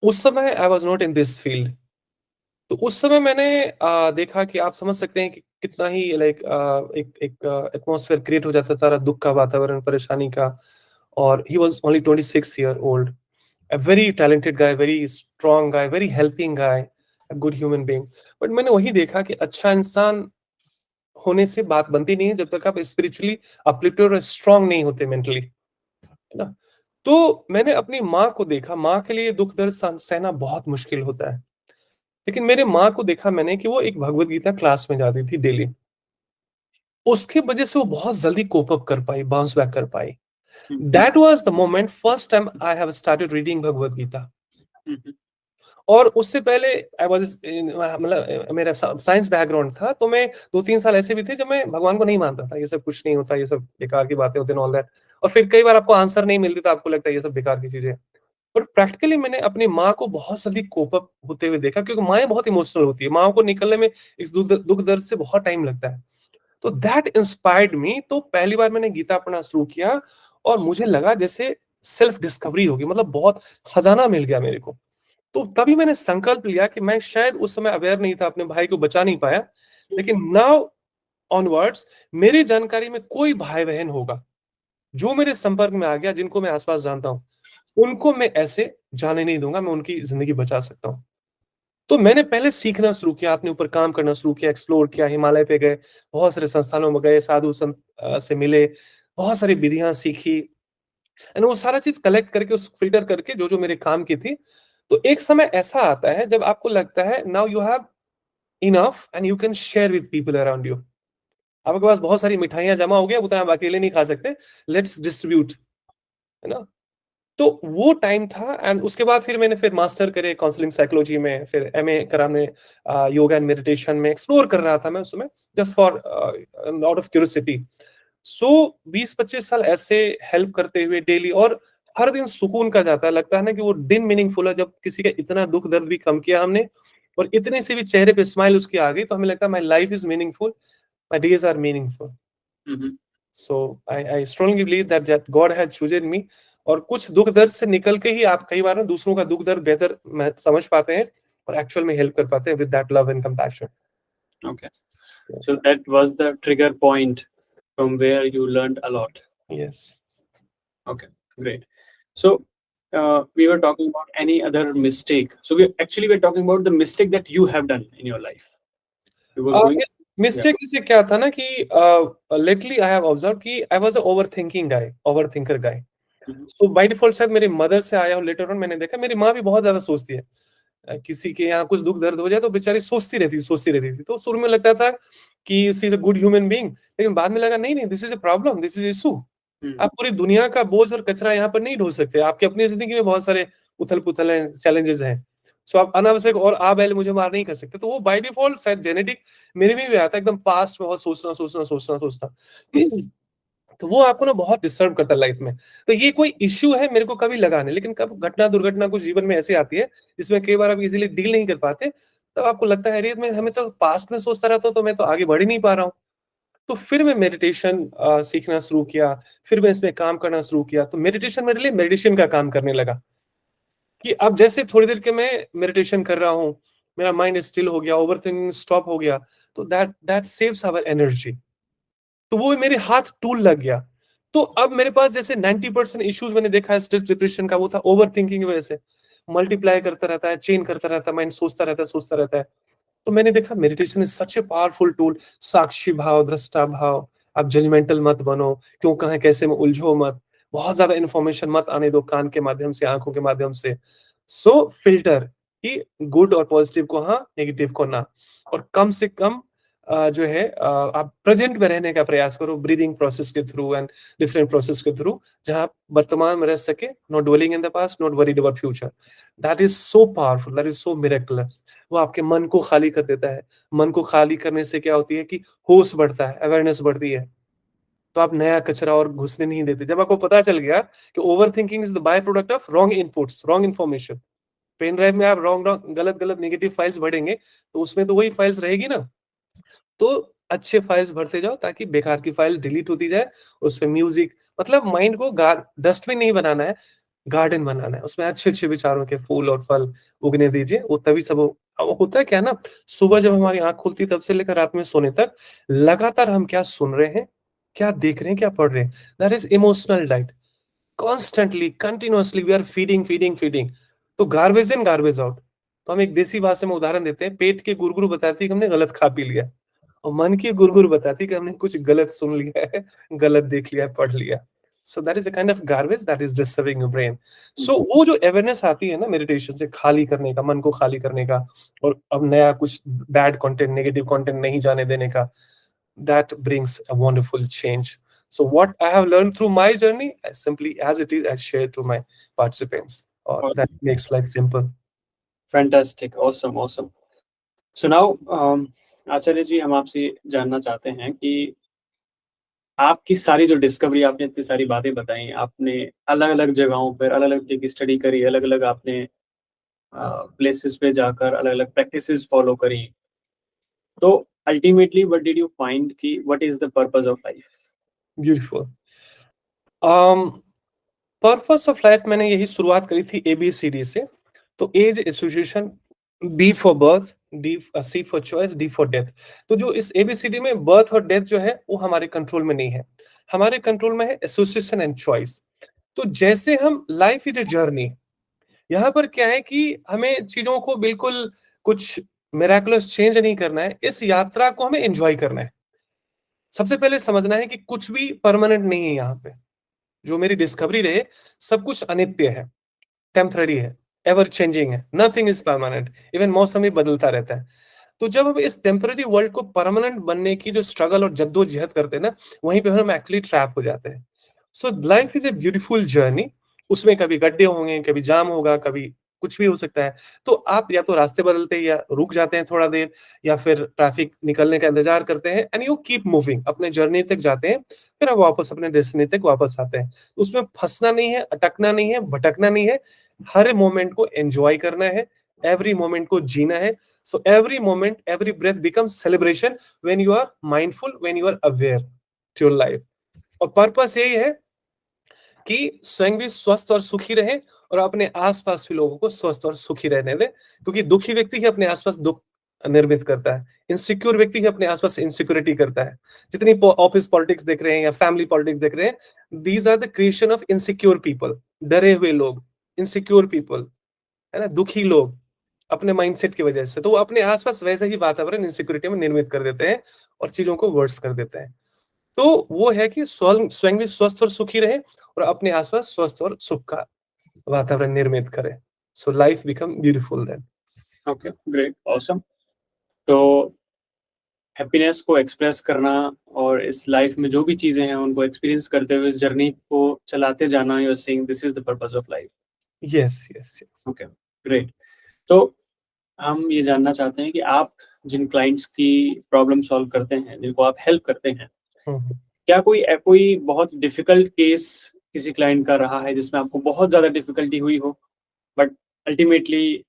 उस समय I was not in this field. तो उस समय मैंने देखा कि आप समझ सकते हैं कि कितना ही लाइक एक एक एटमॉस्फेयर क्रिएट हो जाता था, सारा दुःख का वातावरण, परेशानी का। और he was only 26 year old, a very talented guy, very strong guy, very helping guy, a good human being. But मैंने वही देखा कि अच्छा इंसान होने से बात बनती नहीं है जब तक आप स्पिरिचुअली अपलिफ्टेड और स्ट्रांग नहीं होते मेंटली, है ना? तो मैंने अपनी माँ को देखा, माँ के लिए दुःख दर्द सहना बहुत मुश्किल होता है। लेकिन मेरे माँ को देखा मैंने कि वो एक भगवत गीता क्लास में जाती थी डेली। उसकी वजह से वो बहुत जल्दी कोप अप कर पाई, बाउंस बैक कर पाई। Hmm, that was the moment first time I have started reading Bhagavad Gita. Hmm, hmm, और उससे पहले आई वाज़ इन मतलब मेरा साइंस बैकग्राउंड था, तो मैं 2-3 साल ऐसे भी थे जब मैं भगवान को नहीं मानता था, ये सब कुछ नहीं होता, ये सब बेकार की बातें होती हैं एंड ऑल दैट। और फिर कई बार आपको आंसर नहीं मिलती तो आपको लगता है ये सब बेकार की चीज़ें हैं। बट प्रैक्टिकली मैंने अपनी माँ को बहुत जल्दी कोप अप होते हुए देखा, क्योंकि माएँ बहुत इमोशनल होती है, माँओं को निकलने में इस दुःख दर्द से बहुत टाइम लगता है। तो दैट इंस्पायर्ड मी। तो पहली बार मैंने गीता पढ़ना शुरू किया और मुझे लगा जैसे सेल्फ डिस्कवरी होगी, मतलब बहुत खजाना मिल गया मेरे को। तो तभी मैंने संकल्प लिया कि मैं शायद उस समय अवेयर नहीं था, अपने भाई को बचा नहीं पाया, लेकिन नाउ ऑनवर्ड्स मेरी जानकारी में कोई भाई-बहन होगा, जो मेरे संपर्क में आ गया, जिनको मैं आस-पास जानता हूँ, उनको मैं ऐसे जाने नहीं दूँगा, मैं उनकी ज़िंदगी बचा सकता हूँ। तो मैंने पहले सीखना शुरू किया, अपने ऊपर काम करना शुरू किया, एक्सप्लोर किया, हिमालय पे गए, बहुत सारे संस्थानों में गए, साधु संत से मिले, बहुत सारी विधियाँ सीखी एंड वो सारा चीज़ कलेक्ट करके, उस फ़िल्टर करके जो-जो मेरे काम की थी। तो एक समय ऐसा आता है जब आपको लगता है now you have enough and you can share with people around you. आपके पास बहुत सारी मिठाइयाँ जमा हो गया, उतना आप अकेले नहीं खा सकते, लेट्स डिस्ट्रीब्यूट, है ना? तो वो टाइम था एंड उसके बाद फिर मैंने फिर मास्टर करे काउंसलिंग साइकोलॉजी में, फिर एमए करा हमने योगा एंड मेडिटेशन में, एक्सप्लोर कर रहा था मैं उस समय just for out of curiosity. So 20-25 साल ऐसे हेल्प करते हुए डेली, और हर दिन सुकून का जाता है, लगता है ना कि वो दिन मीनिंगफुल है, जब किसी का इतना दुख दर्द भी कम किया हमने और इतने से भी चेहरे पे स्माइल उसकी आ गई, तो हमें लगता है my life is meaningful, my days are meaningful. Hmm, hmm. So I strongly believe that God had chosen me. और कुछ दुख दर्द से निकल के ही आप कई बार ना दूसरों का दुख दर्द बेहतर समझ पाते हैं और एक्चुअल में हेल्प कर पाते हैं with that love and compassion. Okay. So that was the trigger point from where you learned a lot. Yes. Okay, great. So, we were talking about any other mistake. So we're talking about the mistake that you have done in your life. You were going. Yeah. Mistake से क्या था ना कि lately I have observe कि I was a overthinking guy, overthinker guy. Mhm. So by default शायद मेरी mother से आया और लेटर ऑन मैंने देखा मेरी माँ भी बहुत ज्यादा सोचती है। किसी के यहाँ कुछ दुख दर्द हो जाए तो बेचारी सोचती रहती थी। तो शुरू में लगता था कि she is a good human being, लेकिन बाद में लगा नहीं नहीं, this is a problem, this is issue. Hmm. आप पूरी दुनिया का बोझ और कचरा यहाँ पर नहीं ढो सकते। आपकी अपनी जिंदगी में बहुत सारे उथल पुथल हैं, चैलेंजेस हैं। सो आप अनावश्यक और आ बैल मुझे मार नहीं कर सकते। तो वो बाय डिफॉल्ट शायद जेनेटिक मेरे में भी आता है, एकदम पास्ट में बहुत सोचना। तो वो आपको ना बहुत डिस्टर्ब करता है लाइफ में। तो ये कोई इश्यू है मेरे को कभी लगा नहीं, लेकिन कब घटना दुर्घटना कुछ जीवन में ऐसी आती है जिसमें कई बार आप इजीली डील नहीं कर पाते, तब आपको लगता है अरे मैं हमें तो पास्ट में सोचता रहता हूँ, तो मैं तो आगे बढ़ ही नहीं पा रहा हूँ। तो फिर मैं मेडिटेशन सीखना शुरू किया, फिर मैं इसमें काम करना शुरू किया। तो मेडिटेशन मेरे लिए मेडिसिन का काम करने लगा कि अब जैसे थोड़ी देर के मैं मेडिटेशन कर रहा हूँ, मेरा माइंड स्टिल हो गया, ओवरथिंकिंग स्टॉप हो गया, तो दैट सेव्स आवर एनर्जी। तो वो मेरे हाथ टूल लग गया। तो अब मेरे पास जैसे 90% इश्यूज मैंने देखा है स्ट्रेस डिप्रेशन का, वो था ओवर थिंकिंग की वजह से। मल्टीप्लाई करता रहता है, चेन करता रहता है, माइंड सोचता रहता है। तो मैंने देखा meditation is such a powerful tool. साक्षी भाव, दृष्टा भाव, आप जजमेंटल मत बनो, क्यों कहाँ कैसे में उलझो मत, बहुत ज्यादा इन्फॉर्मेशन मत आने दो कान के माध्यम से, आंखों के माध्यम से। सो फिल्टर कि गुड और पॉजिटिव को हाँ, नेगेटिव को ना। और कम से कम जो है आप प्रेजेंट में रहने का प्रयास करो, ब्रीदिंग प्रोसेस के थ्रू एंड डिफरेंट प्रोसेस के थ्रू, जहां आप वर्तमान में रह सके, not dwelling in the past, not worried about future. That is so powerful, that is so miraculous. वो आपके मन को खाली कर देता है। मन को खाली करने से क्या होती है कि होश बढ़ता है, अवेयरनेस बढ़ती है। तो आप नया कचरा और घुसने नहीं देते। जब आपको पता चल गया कि overthinking is the by product of wrong inputs, wrong information, pen drive में आप रॉन्ग रॉन्ग गलत गलत नेगेटिव फाइल्स भरेंगे, तो उसमें तो वही फाइल्स रहेगी ना। तो अच्छे फाइल्स भरते जाओ ताकि बेकार की फाइल डिलीट होती जाए। उसपे म्यूजिक, मतलब माइंड को डस्टबिन नहीं बनाना है, गार्डन बनाना है। उसमें अच्छे अच्छे विचारों के फूल और फल उगने दीजिए। वो तभी सब अब होता है क्या ना, सुबह जब हमारी आंख खुलती है तब से लेकर रात में सोने तक लगातार हम क्या सुन रहे हैं, क्या देख रहे हैं, क्या पढ़ रहे हैं, that is emotional diet. Constantly continuously we are feeding. तो गार्बेज इन गार्बेज आउट। तो हम एक देसी भाषा में उदाहरण देते हैं, पेट के गुरगुरु बताती है कि हमने गलत खा पी लिया, और मन की गुरगुर बताती कि हमने कुछ गलत सुन लिया है, गलत देख लिया है, पढ़ लिया। So that is a kind of garbage that is disturbing your brain. So वो जो अवेयरनेस आती है ना मेडिटेशन से, खाली करने का, मन को खाली करने का, और अब नया कुछ बैड कंटेंट, नेगेटिव कंटेंट नहीं जाने देने का, that brings a wonderful change. So what I have learned through my journey, simply as it is, I share to my participants, or that makes life simple. Fantastic, awesome, awesome. So now, आचार्य जी, हम आपसे जानना चाहते हैं कि आपकी सारी जो discovery, आपने इतनी सारी बातें बताई, आपने अलग-अलग जगहों पर अलग-अलग जगह स्टडी करी, अलग-अलग आपने प्लेसेस पे जाकर अलग-अलग प्रैक्टिसेस फॉलो करी। तो ultimately what did you find कि what is the purpose of life? Beautiful. Um, purpose of life मैंने यही शुरुआत करी थी ABCD से। तो A's association, B for birth, C for choice, D for death. तो जो इस ABCD में बर्थ और डेथ जो है वो हमारे कंट्रोल में नहीं है। हमारे कंट्रोल में है एसोसिएशन एंड चॉइस। तो जैसे हम, लाइफ इज ए जर्नी, यहाँ पर क्या है कि हमें चीजों को बिल्कुल कुछ मिराकुलस चेंज नहीं करना है, इस यात्रा को हमें एंजॉय करना है। सबसे पहले समझना है कि कुछ भी परमानेंट नहीं है यहाँ पे। जो मेरी डिस्कवरी रहे, सब कुछ अनित्य है, टेम्पररी है, एवर चेंजिंग है, नथिंग इज परमानेंट। इवन मौसम भी बदलता रहता है। तो जब हम इस टेम्पररी वर्ल्ड को परमानेंट बनने की जो स्ट्रगल और जद्दोजहद करते हैं ना, वहीं पे हम एक्चुअली ट्रैप हो जाते हैं। So life is a beautiful journey. उसमें कभी गड्ढे होंगे, कभी जाम होगा, कभी कुछ भी हो सकता है। तो आप या तो रास्ते बदलते हैं या रुक जाते हैं थोड़ा देर, या फिर ट्रैफिक निकलने का इंतजार करते हैं, एंड यू कीप मूविंग, अपने जर्नी तक जाते हैं, फिर आप वापस अपने डेस्टिनी तक वापस आते हैं। उसमें फंसना नहीं है, अटकना नहीं है, भटकना नहीं है, हर मोमेंट को एंजॉय करना है, एवरी मोमेंट को जीना है। So every moment, every breath becomes celebration when you are mindful, when you are aware to your life. और पर्पस यही है कि स्वयं भी स्वस्थ और सुखी रहे, और अपने आसपास भी लोगों को स्वस्थ और सुखी रहने दें, क्योंकि दुखी व्यक्ति ही अपने आसपास दुख निर्मित करता है, इनसिक्योर व्यक्ति ही अपने आसपास इनसिक्योरिटी करता है। जितनी ऑफिस पॉलिटिक्स देख रहे हैं या फैमिली पॉलिटिक्स देख रहे हैं, these are the creation of insecure people, डरे हुए लोग, इनसिक्योर पीपल, है ना, दुखी लोग, अपने माइंडसेट की वजह से। तो वो अपने आसपास वैसे ही वातावरण इनसिक्योरिटी में निर्मित कर देते हैं और चीजों को वर्स कर देते हैं। तो वो है कि स्वयं स्वयं भी स्वस्थ और सुखी रहे, और अपने आसपास स्वस्थ और सुख का वातावरण निर्मित करें। So life become beautiful then. Okay, great, awesome. तो हैप्पीनेस को एक्सप्रेस करना और इस लाइफ में जो भी चीजें हैं उनको एक्सपीरियंस करते हुए जर्नी को चलाते जाना, you are saying this is the purpose of life. Yes yes yes. Okay, great. तो हम ये जानना चाहते हैं कि आप जिन क्लाइंट्स की प्रॉब्लम सॉल्व करते हैं, जिनको आप हेल्प करते हैं, क्या कोई बहुत डिफिकल्ट केस किसी क्लाइंट का रहा है जिसमें आपको बहुत ज्यादा डिफिकल्टी हुई हो, but ultimately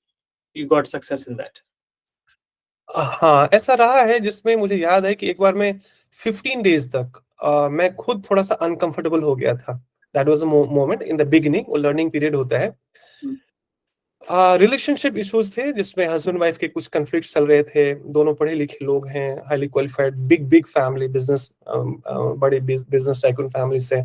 you got success in that? हाँ, ऐसा रहा है जिसमें मुझे याद है कि एक बार मैं 15 डेज तक मैं खुद थोड़ा सा अनकंफर्टेबल हो गया था। That was a moment in the beginning, वो लर्निंग पीरियड होता है। रिलेशनशिप इश्यूज थे जिसमें हस्बैंड वाइफ के कुछ कन्फ्लिक्ट चल रहे थे। दोनों पढ़े लिखे लोग हैं, highly qualified, big big family, business, बड़े बिजनेस टाइकून फैमिली से।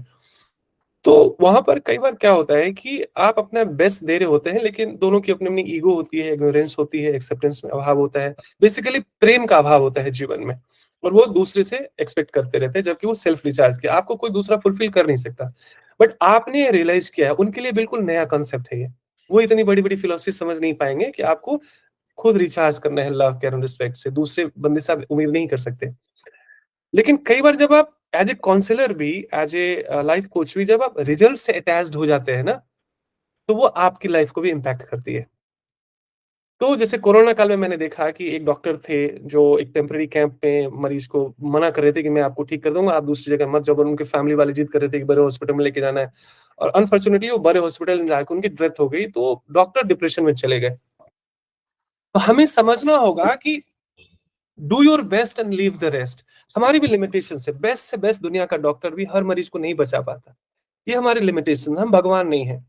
तो वहां पर कई बार क्या होता है कि आप अपना बेस्ट दे रहे होते हैं, लेकिन दोनों की अपनी अपनी ईगो होती है, इग्नोरेंस होती है, एक्सेप्टेंस में अभाव होता है, बेसिकली प्रेम का अभाव होता है जीवन में। और वो दूसरे से एक्सपेक्ट करते रहते हैं, जबकि वो सेल्फ रिचार्ज किया आपको कोई दूसरा फुलफिल कर नहीं सकता। बट आपने रियलाइज किया है, उनके लिए बिल्कुल नया कॉन्सेप्ट है ये। वो इतनी बड़ी बड़ी फिलोसफी समझ नहीं पाएंगे कि आपको खुद रिचार्ज करना है लव, केयर एंड रिस्पेक्ट से, दूसरे बंदे से आप उम्मीद नहीं कर सकते। लेकिन कई बार जब आप एज ए काउंसलर भी, एज ए लाइफ कोच भी, जब आप रिजल्ट से अटैच्ड हो जाते हैं ना, तो वो आपकी लाइफ को भी इम्पैक्ट करती है। तो जैसे कोरोना काल में मैंने देखा कि एक डॉक्टर थे जो एक टेम्परेरी कैंप में मरीज को मना कर रहे थे कि मैं आपको ठीक कर दूंगा, आप दूसरी जगह मत जाओ, और उनके फैमिली वाले जिद कर रहे थे कि बड़े हॉस्पिटल में लेके जाना है। और अनफॉर्चुनेटली वो बड़े हॉस्पिटल में जाकर उनकी डेथ हो गई, तो डॉक्टर डिप्रेशन में चले गए। तो हमें समझना होगा कि do your best and leave the rest. हमारी भी लिमिटेशन है, बेस्ट से बेस्ट दुनिया का डॉक्टर भी हर मरीज को नहीं बचा पाता। ये हमारी लिमिटेशन, हम भगवान नहीं है।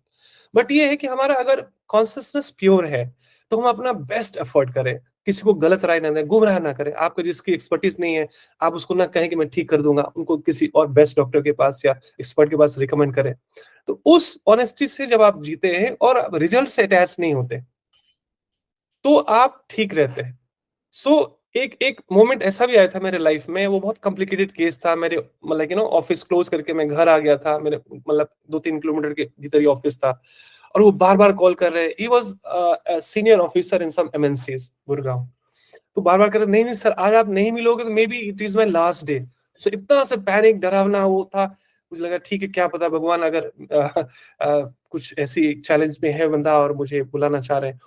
बट ये है कि हमारा अगर कॉन्सियसनेस प्योर है, तो हम अपना बेस्ट एफर्ट करें, किसी को गलत राय ना दें, गुमराह ना करें। आपको जिसकी एक्सपर्टीज नहीं है, आप उसको ना कहें कि मैं ठीक कर दूंगा, उनको किसी और बेस्ट डॉक्टर के पास या एक्सपर्ट के पास रिकमेंड करें। तो उस ऑनेस्टी से जब आप जीते हैं और आप रिजल्ट से अटैच नहीं होते, तो आप ठीक रहते हैं। सो एक एक मोमेंट ऐसा भी आया था मेरे लाइफ में, वो बहुत कॉम्प्लिकेटेड केस था। मेरे मतलब ऑफिस क्लोज करके मैं घर आ गया था, मेरे मतलब 2-3 किलोमीटर के भीतर ही ऑफिस था, और वो बार बार कॉल कर रहे। He was senior officer in some MNCs Gurgaon. तो बार बार कर रहे, नहीं नहीं सर, आज आप नहीं मिलोगे तो maybe it is my last day. So इतना से पैनिक, डरावना वो था। मुझे लगा ठीक है, क्या पता भगवान अगर कुछ ऐसी चैलेंज में है बंदा और मुझे बुलाना चाह रहे हैं।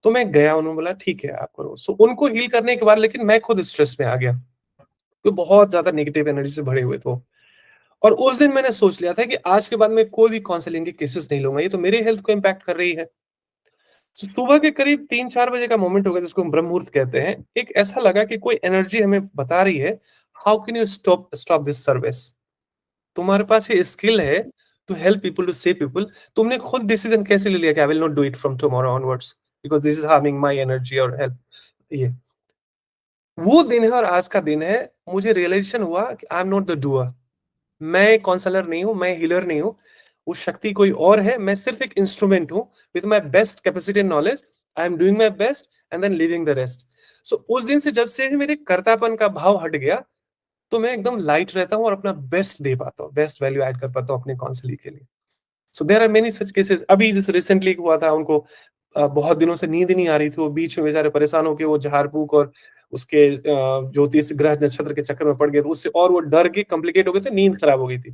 तो मैं गया, उन्होंने बोला ठीक है आप करो। सो उनको हील करने के बाद लेकिन मैं खुद स्ट्रेस में आ गया, तो बहुत ज्यादा नेगेटिव एनर्जी से भरे हुए थे। और उस दिन मैंने सोच लिया था कि आज के बाद मैं कोई भी काउंसलिंग के केसेस नहीं लूंगा, ये तो मेरे हेल्थ को इम्पैक्ट कर रही है। तो सुबह के करीब 3-4 बजे का मोमेंट होगा, जिसको हम ब्रह्म मुहूर्त कहते हैं। एक ऐसा लगा कि कोई एनर्जी हमें बता रही है, how can you stop stop this service. तुम्हारे पास ये स्किल है to help people, to save people. तुमने खुद डिसीजन कैसे ले लिया कि I will not do it from tomorrow onwards because this is harming my energy और हेल्थ। ये वो दिन है और आज का दिन है। मुझे रियलाइजेशन हुआ कि I am not the doer. मैं काउंसलर नहीं हूं, मैं हीलर नहीं हूं। वो शक्ति कोई और है, मैं सिर्फ एक इंस्ट्रूमेंट हूं। With my best capacity and knowledge I am doing my best and then living the rest. So उस दिन से जब से मेरे कर्तापन का भाव हट गया, तो मैं एकदम लाइट रहता हूं और अपना बेस्ट दे पाता हूं, बेस्ट वैल्यू ऐड कर पाता हूं अपने काउंसलिंग के लिए। So there are many such cases. अभी जैसे रिसेंटली हुआ था, उनको बहुत दिनों से नींद नहीं आ रही थी, वो बीच में बेचारे परेशान होकर वो झाड़ फूक और उसके ज्योतिष ग्रह नक्षत्र के चक्कर में पड़ गए, तो उससे और वो डर के कॉम्प्लिकेट हो गए थे, नींद खराब हो गई थी।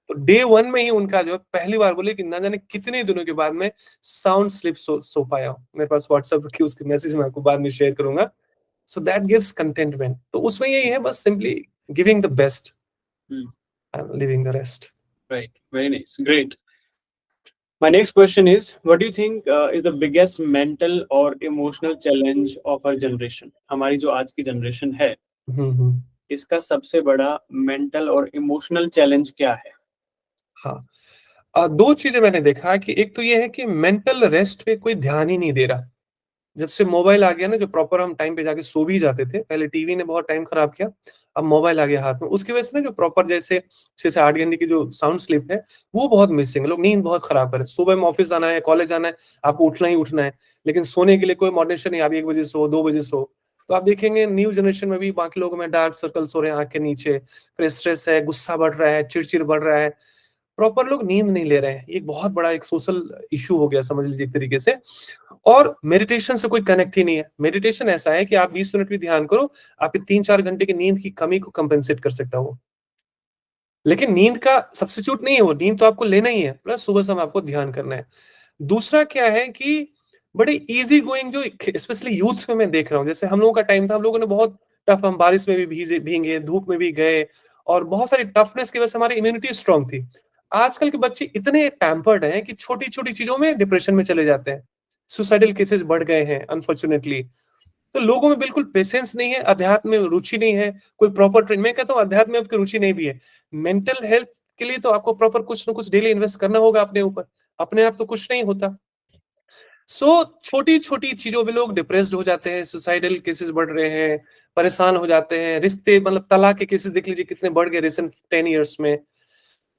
तो डे 1 में ही उनका जो है पहली बार बोले कि ना जाने कितने दिनों के बाद में साउंड स्लीप सो पाया हूँ। मेरे पास व्हाट्सएप की उसकी मैसेज मैं आपको बाद में शेयर करूँगा। So that gives contentment. तो उसमें यही है बस simply giving the best Hmm. And living the rest. Right. Very nice. Great. My next question is, what do you think is the biggest mental or emotional challenge of our generation? हमारी जो आज की generation है, इसका सबसे बड़ा mental और emotional challenge क्या है? हाँ। 2 चीज़ें मैंने देखा कि एक तो ये है कि मेंटल रेस्ट पे कोई ध्यान ही नहीं दे रहा। जब से मोबाइल आ गया ना, जो प्रॉपर हम टाइम पे जाके सो भी जाते थे, पहले टीवी ने बहुत टाइम खराब किया, अब मोबाइल आ गया हाथ में। उसकी वजह से ना जो प्रॉपर जैसे 6 से 8 घंटे की जो साउंड स्लीप है, वो बहुत मिसिंग है। लोग नींद बहुत खराब कर रहे हैं। सुबह में ऑफिस जाना है, कॉलेज जाना है, आपको उठना ही उठना है, लेकिन सोने के लिए कोई मोटिवेशन नहीं, आप 1 बजे सो, 2 बजे सो। तो आप देखेंगे न्यू जनरेशन में भी बाकी लोगों में डार्क सर्कल्स हो रहे हैं आँख के नीचे, फिर स्ट्रेस है, गुस्सा बढ़ रहा है, चिड़-चिड़ बढ़ रहा है। प्रॉपर लोग नींद नहीं ले रहे हैं। ये एक बहुत बड़ा एक सोशल इश्यू हो गया समझ लीजिए एक तरीके से। और मेडिटेशन से कोई कनेक्ट ही नहीं है। मेडिटेशन ऐसा है कि आप 20 मिनट भी ध्यान करो, आपके 3-4 घंटे की नींद की कमी को कंपेंसेट कर सकता है वो। लेकिन नींद का सब्स्टिट्यूट नहीं है वो, नींद तो आपको लेना ही है, प्लस सुबह-शाम आपको ध्यान करना है। दूसरा क्या है कि बड़े ईज़ी गोइंग जो स्पेशली यूथ में मैं देख रहा हूँ, जैसे हम लोगों का टाइम था, हम लोगों ने बहुत टफ हम बारिश में भी भीगे, धूप में भी गए और बहुत सारी टफनेस की वजह से हमारी इम्यूनिटी स्ट्रांग थी। आजकल के बच्चे इतने पैम्पर्ड हैं कि छोटी-छोटी चीज़ों में डिप्रेशन में चले जाते हैं। सुसाइडल केसेस बढ़ गए हैं अनफॉर्च्यूनेटली। तो लोगों में बिल्कुल पेशेंस नहीं है, अध्यात्म में रुचि नहीं है, कोई प्रॉपर ट्रेन मैं कहता हूँ अध्यात्म में आपकी रुचि नहीं भी है। मेंटल हेल्थ के लिए तो आपको प्रॉपर कुछ न कुछ डेली इन्वेस्ट करना होगा अपने ऊपर। अपने आप तो कुछ नहीं होता। सो छोटी-छोटी चीज़ों में लोग डिप्रेस्ड हो जाते हैं, सुसाइडल केसेस बढ़ रहे हैं, परेशान हो जाते हैं, रिश्ते मतलब तलाक के केसेस देख लीजिए कितने बढ़ गए रिसेंट 10 इयर्स में।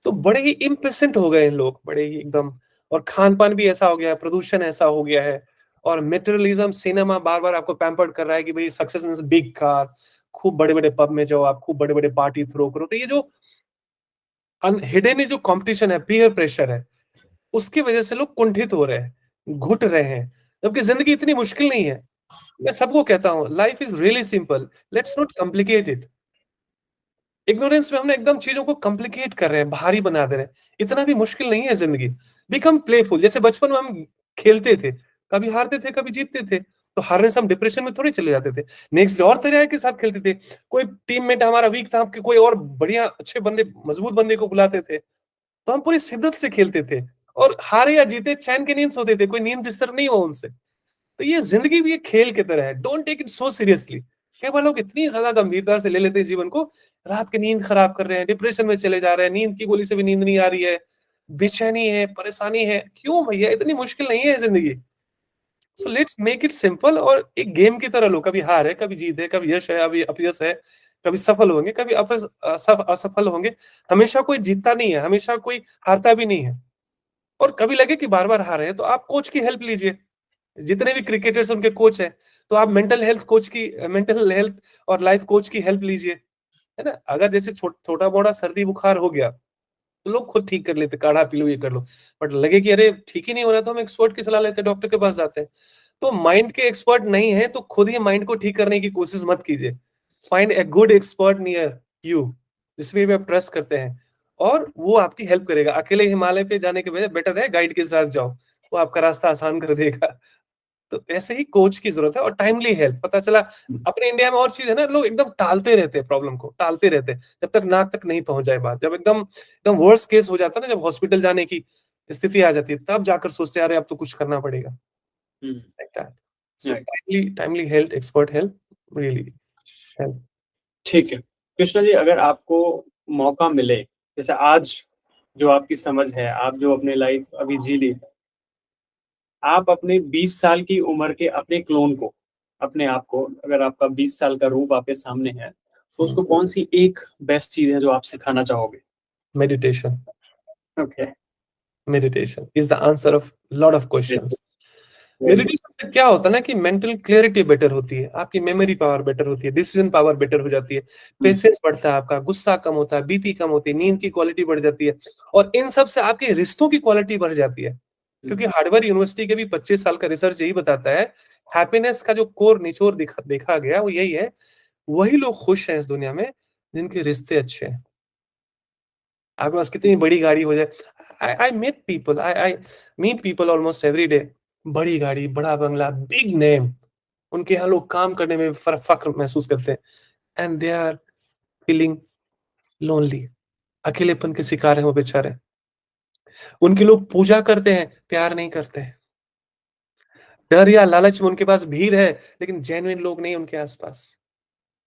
तो बड़े ही इम्पेशेंट हो गए हैं लोग, बड़े ही एकदम। और खान-पान भी ऐसा हो गया है, प्रदूषण ऐसा हो गया है और मटेरियलिज़्म सिनेमा बार-बार आपको पैम्पर्ड कर रहा है कि भई सक्सेस मीन्स बिग कार, खूब बड़े-बड़े पब में जाओ आप, खूब बड़े-बड़े पार्टी थ्रो करो। तो ये जो हिडन ये जो कॉम्पिटिशन है, पीयर प्रेशर है, उसकी वजह से लोग कुंठित हो रहे हैं, घुट रहे हैं, जबकि ज़िंदगी इतनी मुश्किल नहीं है। मैं सबको कहता हूँ, life is really simple, let's not complicate it. Ignorance में हमने एकदम चीज़ों को कॉम्प्लिकेट कर रहे हैं, भारी बना दे रहे हैं। इतना भी मुश्किल नहीं है ज़िंदगी। बिकम प्लेफुल जैसे बचपन में हम खेलते थे, कभी हारते थे, कभी जीतते थे। तो हारने से हम डिप्रेशन में थोड़ी चले जाते थे। नेक्स्ट डे और तरह के साथ खेलते थे। कोई टीममेट हमारा वीक था, आपके कोई और बढ़िया अच्छे बंदे मजबूत बंदे को बुलाते थे। तो हम पूरी शिद्दत से खेलते थे और हारे या जीते चैन की नींद सोते थे, कोई नींद डिस्टर्ब नहीं हुआ उनसे। तो ये ज़िंदगी भी एक खेल की तरह है, don't take it so seriously. कई बार लोग इतनी ज़्यादा गंभीरता से ले लेते हैं जीवन को, रात की नींद खराब कर रहे हैं, डिप्रेशन में चले जा रहे हैं, नींद की गोली से भी नींद नहीं आ रही है, बेचैनी है, परेशानी है। क्यों भैया इतनी मुश्किल नहीं है ज़िंदगी। So let's make it simple और एक गेम की तरह लो, कभी हार है, कभी जीत है, कभी यश है, अभी अपयश है, कभी सफल होंगे, कभी असफल होंगे। हमेशा कोई जीतता नहीं है, हमेशा कोई हारता भी नहीं है। और कभी लगे कि बार-बार हार रहे हैं, तो आप कोच की हेल्प लीजिए। जितने भी क्रिकेटर्स उनके कोच हैं, तो आप मेंटल हेल्थ और लाइफ कोच की हेल्प लीजिए, है ना? अगर जैसे छोटा-मोटा सर्दी-बुखार हो गया, तो लोग खुद ठीक कर लेते, काढ़ा पी लो, ये कर लो। बट लगे कि अरे ठीक ही नहीं हो रहा, तो हम एक्सपर्ट की सलाह लेते हैं, डॉक्टर के पास जाते हैं। तो माइंड के एक्सपर्ट नहीं है, तो खुद ही माइंड को ठीक करने की कोशिश मत कीजिए। Find a good expert near you, जिसमें भी आप ट्रस्ट करते हैं और वो आपकी हेल्प करेगा। अकेले हिमालय पे जाने के बजाय बेटर है गाइड के साथ जाओ, वो आपका रास्ता आसान कर देगा। तो ऐसे ही कोच की ज़रूरत है और टाइमली हेल्प। पता चला अपने इंडिया में और चीज़ है ना, लोग एकदम टालते रहते हैं प्रॉब्लम को, टालते रहते हैं, जब तक नाक तक नहीं पहुँच जाए बात। जब एकदम एकदम वर्स्ट केस हो जाता है ना, जब हॉस्पिटल जाने की स्थिति आ जाती है, तब जाकर सोचते हैं, अरे अब तो कुछ करना पड़ेगा, hmm, like that. So right, timely help, expert help really help. ठीक है। कृष्णा जी, अगर आपको मौका मिले, जैसे आज जो आपकी समझ है, आप जो अपनी लाइफ़ अभी जी ली, आप अपने 20 साल की उम्र के अपने क्लोन को, अपने आप को, अगर आपका 20 साल का रूप आपके सामने है, तो हुँ, उसको कौन-सी एक बेस्ट चीज़ है जो आप सिखाना चाहोगे? Meditation, okay, meditation is the answer of lot of very questions. Very good. Meditation से क्या होता है ना कि मेंटल क्लैरिटी बेटर होती है, आपकी मेमोरी पावर बेटर होती है, डिसीजन पावर बेटर हो जाती है, हुँ, पेशेंस बढ़ता है आपका, गुस्सा कम होता है, बीपी कम होती है, नींद की क्वालिटी बढ़ जाती है और इन सब से आपके रिश्तों की क्वालिटी बढ़ जाती है। हुँ, क्योंकि हार्वर्ड यूनिवर्सिटी के भी 25 साल का रिसर्च यही बताता है, हैप्पीनेस का जो कोर निचोड़ देखा गया वो यही है, वही लोग खुश हैं इस दुनिया में जिनके रिश्ते अच्छे हैं। आपके पास कितनी बड़ी गाड़ी हो जाए, I meet people almost every day, बड़ी गाड़ी, बड़ा बंगला, बिग नेम, उनके यहाँ लोग काम करने में फख्र महसूस करते हैं, and they are feeling lonely, अकेलेपन के शिकार हैं वो बेचारे। उनके लोग पूजा करते हैं, प्यार नहीं करते हैं। डर या लालच में उनके पास भीड़ है, लेकिन जेन्युइन लोग नहीं उनके आसपास।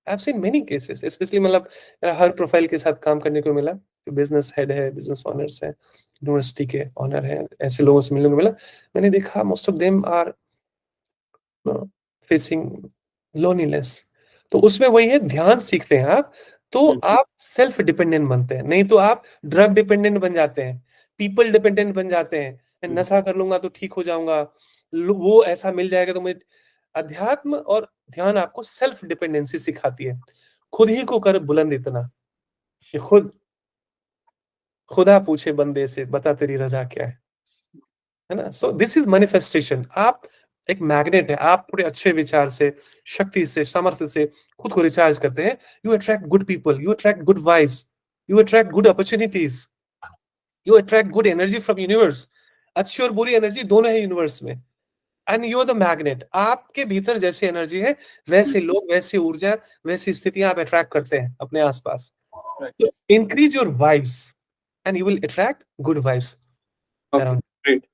I have seen many cases, especially मतलब हर प्रोफाइल के साथ काम करने को मिला, बिजनेस हेड है, बिजनेस ओनर्स है, यूनिवर्सिटी के ऑनर है, ऐसे लोगों से मिलने को मिला। मैंने देखा most of them are facing loneliness. तो उसमें वही है, ध्यान सीखते हैं आप तो आप सेल्फ डिपेंडेंट बनते हैं, नहीं तो आप ड्रग डिपेंडेंट बन जाते हैं, पीपल डिपेंडेंट बन जाते हैं। मैं नशा कर लूंगा तो ठीक हो जाऊंगा, वो ऐसा मिल जाएगा तो मुझे। अध्यात्म और ध्यान आपको सेल्फ डिपेंडेंसी सिखाती है, खुद ही को कर बुलंद इतना कि खुदा पूछे बंदे से बता तेरी रजा क्या है ना। So this is manifestation. आप एक मैग्नेट है, आप पूरे अच्छे विचार से, शक्ति से, सामर्थ्य से खुद को रिचार्ज करते हैं। You attract good people, you attract good vibes, you attract good opportunities, you attract good energy from universe. अच्छी और बुरी एनर्जी दोनों है यूनिवर्स में, and you are the magnet. आपके भीतर जैसी एनर्जी है, वैसे लोग, वैसी ऊर्जा, वैसी स्थितियां आप अट्रैक्ट करते हैं अपने आसपास। तो increase your vibes and you will attract good vibes around. Great.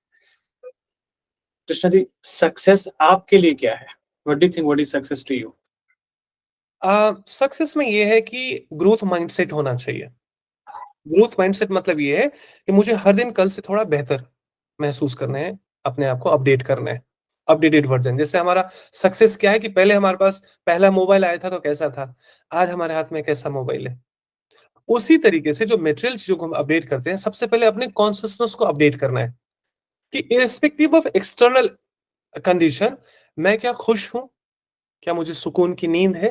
Krishna ji, success आपके लिए क्या है? What do you think, what is success to you? Success में ये है कि ग्रोथ माइंडसेट होना चाहिए। ग्रोथ माइंडसेट मतलब ये है कि मुझे हर दिन कल से थोड़ा बेहतर महसूस करना है, अपने आप को अपडेट करना है, अपडेटेड वर्जन। जैसे हमारा सक्सेस क्या है कि पहले हमारे पास पहला मोबाइल आया था तो कैसा था, आज हमारे हाथ में कैसा मोबाइल है। उसी तरीके से जो मटेरियल चीजों को हम अपडेट करते हैं, सबसे पहले अपने कॉन्शियसनेस को अपडेट करना है कि इर्रेस्पेक्टिव ऑफ एक्सटर्नल कंडीशन, मैं क्या खुश हूं, क्या मुझे सुकून की नींद है,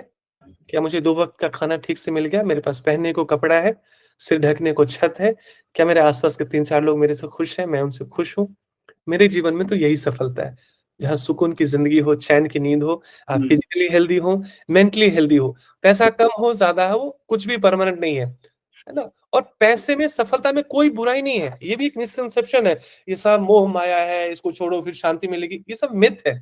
क्या मुझे 2 वक़्त का खाना ठीक से मिल गया, मेरे पास पहनने को कपड़ा है, सिर ढकने को छत है, क्या मेरे आस-पास के 3-4 लोग मेरे से खुश हैं, मैं उनसे खुश हूँ। मेरे जीवन में तो यही सफलता है, जहाँ सुकून की ज़िंदगी हो, चैन की नींद हो, आप फिज़िकली हेल्दी हो, मेंटली हेल्दी हो। पैसा कम हो, ज़्यादा हो, कुछ भी परमानेंट नहीं है ना? और पैसे में, सफलता में कोई बुराई नहीं है, ये भी एक मिसकंसेप्शन है। ये सब मोह माया है, इसको छोड़ो फिर शांति मिलेगी, ये सब मिथ है।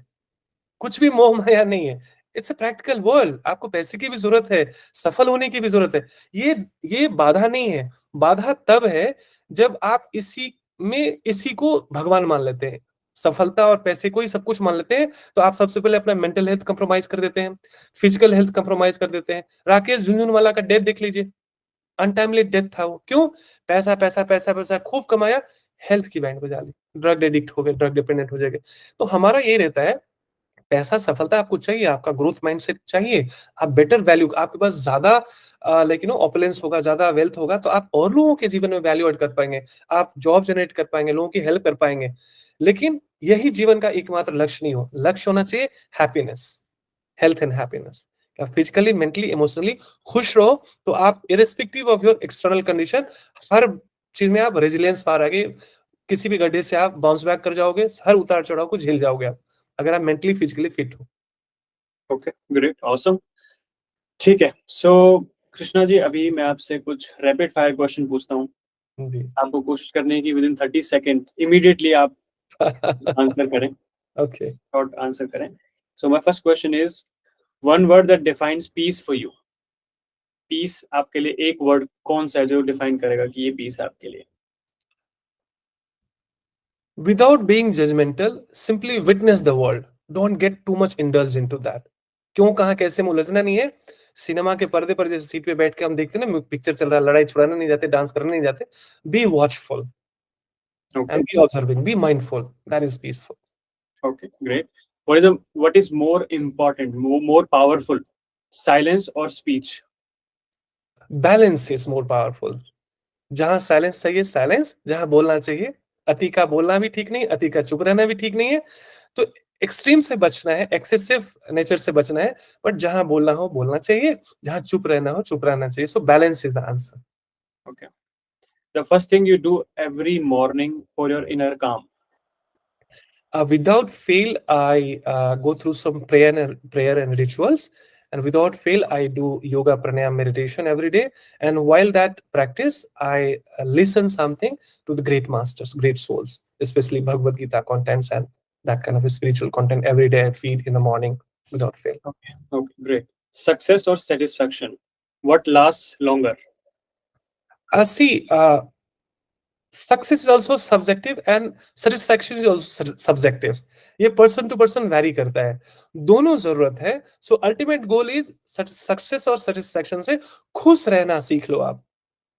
कुछ भी मोह माया नहीं है। It's a practical world. आपको पैसे की भी ज़रूरत है, सफल होने की भी ज़रूरत है। ये बाधा नहीं है। बाधा तब है जब आप इसी को भगवान मान लेते हैं। सफलता और पैसे को ही सब कुछ मान लेते हैं, तो आप सबसे पहले अपना मेंटल हेल्थ कंप्रोमाइज़ कर देते हैं, फिजिकल हेल्थ कंप्रोमाइज़ कर देते हैं। राकेश झुनझुनवाला का डेथ देख लीजिए, अनटाइमली डेथ था वो। क्यों? पैसा, पैसा, पैसा, पैसा खूब कमाया, हेल्थ की बैंड बजा ली। ड्रग एडिक्ट हो गए, ड्रग डिपेंडेंट हो जाएँगे। तो हमारा ये रहता है, पैसा, सफलता आपको चाहिए, आपका ग्रोथ माइंडसेट चाहिए, आप बेटर वैल्यू, आपके पास ज़्यादा ऑपुलेंस होगा, ज़्यादा वेल्थ होगा, तो आप और लोगों के जीवन में वैल्यू ऐड कर पाएँगे, आप जॉब जनरेट कर पाएँगे, लोगों की हेल्प कर पाएँगे। लेकिन यही जीवन का एकमात्र लक्ष्य नहीं हो, लक्ष्य होना चाहिए हैप्पीनेस, हेल्थ एंड हैप्पीनेस। आप फिजिकली, मेंटली, इमोशनली खुश रहो, तो आप irrespective of your external condition, हर चीज़ में आप रेजिलियंस पा रहे, किसी भी गड्ढे से आप बाउंस बैक कर जाओगे, हर उतार-चढ़ाव को झेल जाओगे आप, अगर आप मेंटली, फिजिकली फिट हो। Okay, great, awesome. ठीक है, सो कृष्णा जी, अभी मैं आपसे कुछ रैपिड फायर क्वेश्चन पूछता हूँ। जी। आपको कोशिश करनी है कि विदिन 30 सेकंड इमीडिएटली आप आंसर करें, Okay. शॉर्ट आंसर करें। So my first question is, one word that defines peace for you. Peace आपके लिए एक वर्ड कौन सा है जो डिफाइन करेगा कि ये पीस है आपके लिए? Without being judgmental, simply witness the world. Don't get too much indulged into that. क्यों, कहाँ, कैसे में उलझना नहीं है। सिनेमा के पर्दे पर जैसे सीट पे बैठ के हम देखते हैं ना, पिक्चर चल रहा है, लड़ाई छुड़ाने नहीं जाते, डांस करने नहीं जाते। Be watchful okay, and be observing. Be mindful. That is peaceful. Okay, great. What is more important, more powerful, silence और speech? Balance is more powerful. जहाँ साइलेंस चाहिए साइलेंस, जहाँ बोलना चाहिए, अति का बोलना भी ठीक नहीं, अति का चुप रहना भी ठीक नहीं है। तो एक्सट्रीम से बचना है, एक्सेसिव नेचर से बचना है, बट जहाँ बोलना हो बोलना चाहिए, जहाँ चुप रहना हो चुप रहना चाहिए। So balance is the answer. Okay, the first thing you do every morning for your inner काम? Without fail, I go through some prayer and rituals, and without fail I do yoga, pranayam, meditation every day, and while that practice I listen something to the great masters, great souls, especially Bhagavad Gita contents and that kind of spiritual content every day I feed in the morning without fail. Okay, great. Success or satisfaction? What lasts longer? See, success is also subjective and satisfaction is also subjective. ये person to person vary करता है, दोनों जरूरत है. सो ultimate goal is success और satisfaction से खुश रहना सीख लो आप.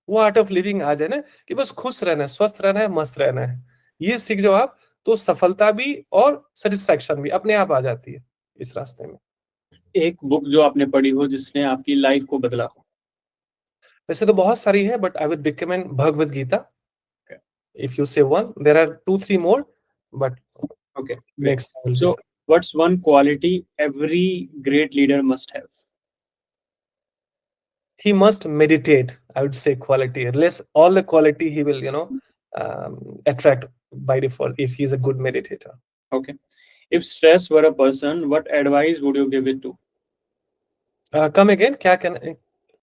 वो आर्ट ऑफ लिविंग आ जाए ना कि बस खुश रहना है, स्वस्थ रहना है, मस्त रहना है, ये सीख जाओ आप, तो सफलता भी और सेटिस्फैक्शन भी अपने आप आ जाती है इस रास्ते में. एक बुक जो आपने पढ़ी हो जिसने आपकी लाइफ को बदला हो? वैसे तो बहुत सारी है, but I would recommend Bhagavad Gita. If you say one, there are 2-3 more, but Okay, great. next I will So, listen. what's one quality every great leader must have? He must meditate. I would say quality. Unless all the quality he will, attract by default if he's a good meditator. Okay. If stress were a person, what advice would you give it to? Come again? क्या कहना?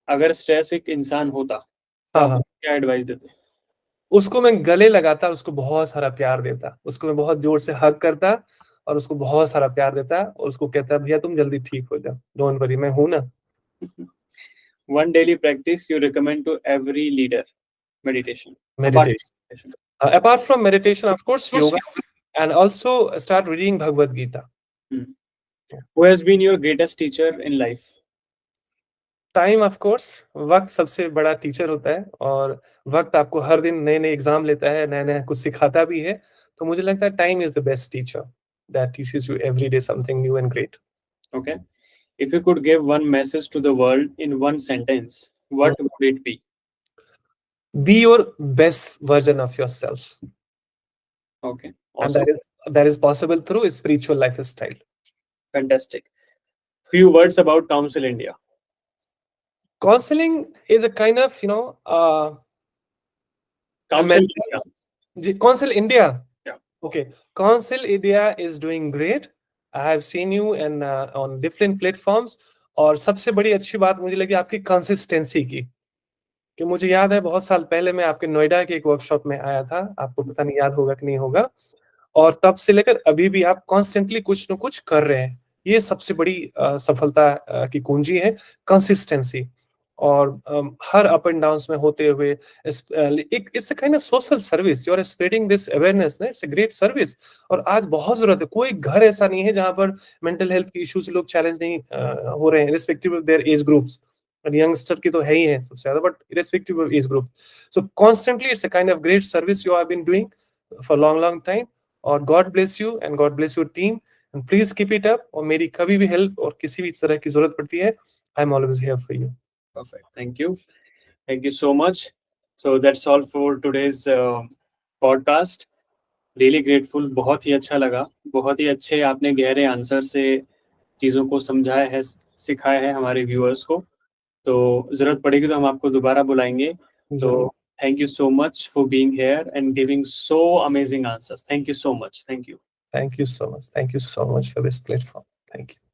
अगर stress एक इंसान होता तो हाँ, आप क्या एडवाइस देते? उसको मैं गले लगाता, उसको बहुत सारा प्यार देता, उसको मैं बहुत जोर से हग करता और उसको बहुत सारा प्यार देता और उसको कहता भैया तुम जल्दी ठीक हो जाओ, डोंट वरी, मैं हूं ना. One daily practice you recommend to every leader? Meditation. Meditation. Apart from meditation, of course, yoga, and also start reading Bhagavad Gita. Who has been your greatest teacher in life? Time of course, वक्त सबसे बड़ा teacher होता है और वक्त आपको हर दिन नए नए एग्जाम लेता है, नया नया कुछ सिखाता भी है. तो मुझे लगता है time is the best teacher that teaches you every day something new and great. Okay. If you could give one message to the world in one sentence, what would it be? Be your best version of yourself. Okay. And Awesome. that is possible through a spiritual lifestyle. Fantastic. Few words about Counsel India. Counseling is a kind of, Counsel India. Counsel India. Yeah. Okay. Counsel India is doing great. I have seen you and on different platforms. और सबसे बड़ी अच्छी बात मुझे लगी आपकी consistency की, कि मुझे याद है बहुत साल पहले मैं आपके नोएडा के एक वर्कशॉप में आया था, आपको पता नहीं याद होगा कि नहीं होगा, और तब से लेकर अभी भी आप कॉन्स्टेंटली कुछ न कुछ कर रहे हैं. ये सबसे बड़ी सफलता की कुंजी है, कंसिस्टेंसी. और हर अप एंड डाउन में होते हुए it's a kind of social service, you are spreading this awareness, it's a great service. और आज बहुत जरूरत है, कोई घर ऐसा नहीं है जहां पर मेंटल हेल्थ की इश्यू से लोग चैलेंज नहीं हो रहे हैं, respective of their age groups. Youngster की तो है ही है सबसे ज्यादा, but irrespective of age group. So constantly it's a kind of great service you have been doing for long time. और God bless you and God bless your team and please keep it up. और मेरी कभी भी help और किसी भी तरह की जरूरत पड़ती है, I am always here for you. Perfect. Thank you so much. So that's all for today's podcast. Really grateful. बहुत ही अच्छा लगा, बहुत ही अच्छे आपने गहरे आंसर से चीज़ों को समझाया है, सिखाया है हमारे व्यूअर्स को. तो जरूरत पड़ेगी तो हम आपको दोबारा बुलाएंगे. तो thank you so much for being here and giving so amazing answers. Thank you so much. Thank you. Thank you so much. Thank you so much for this platform. Thank you.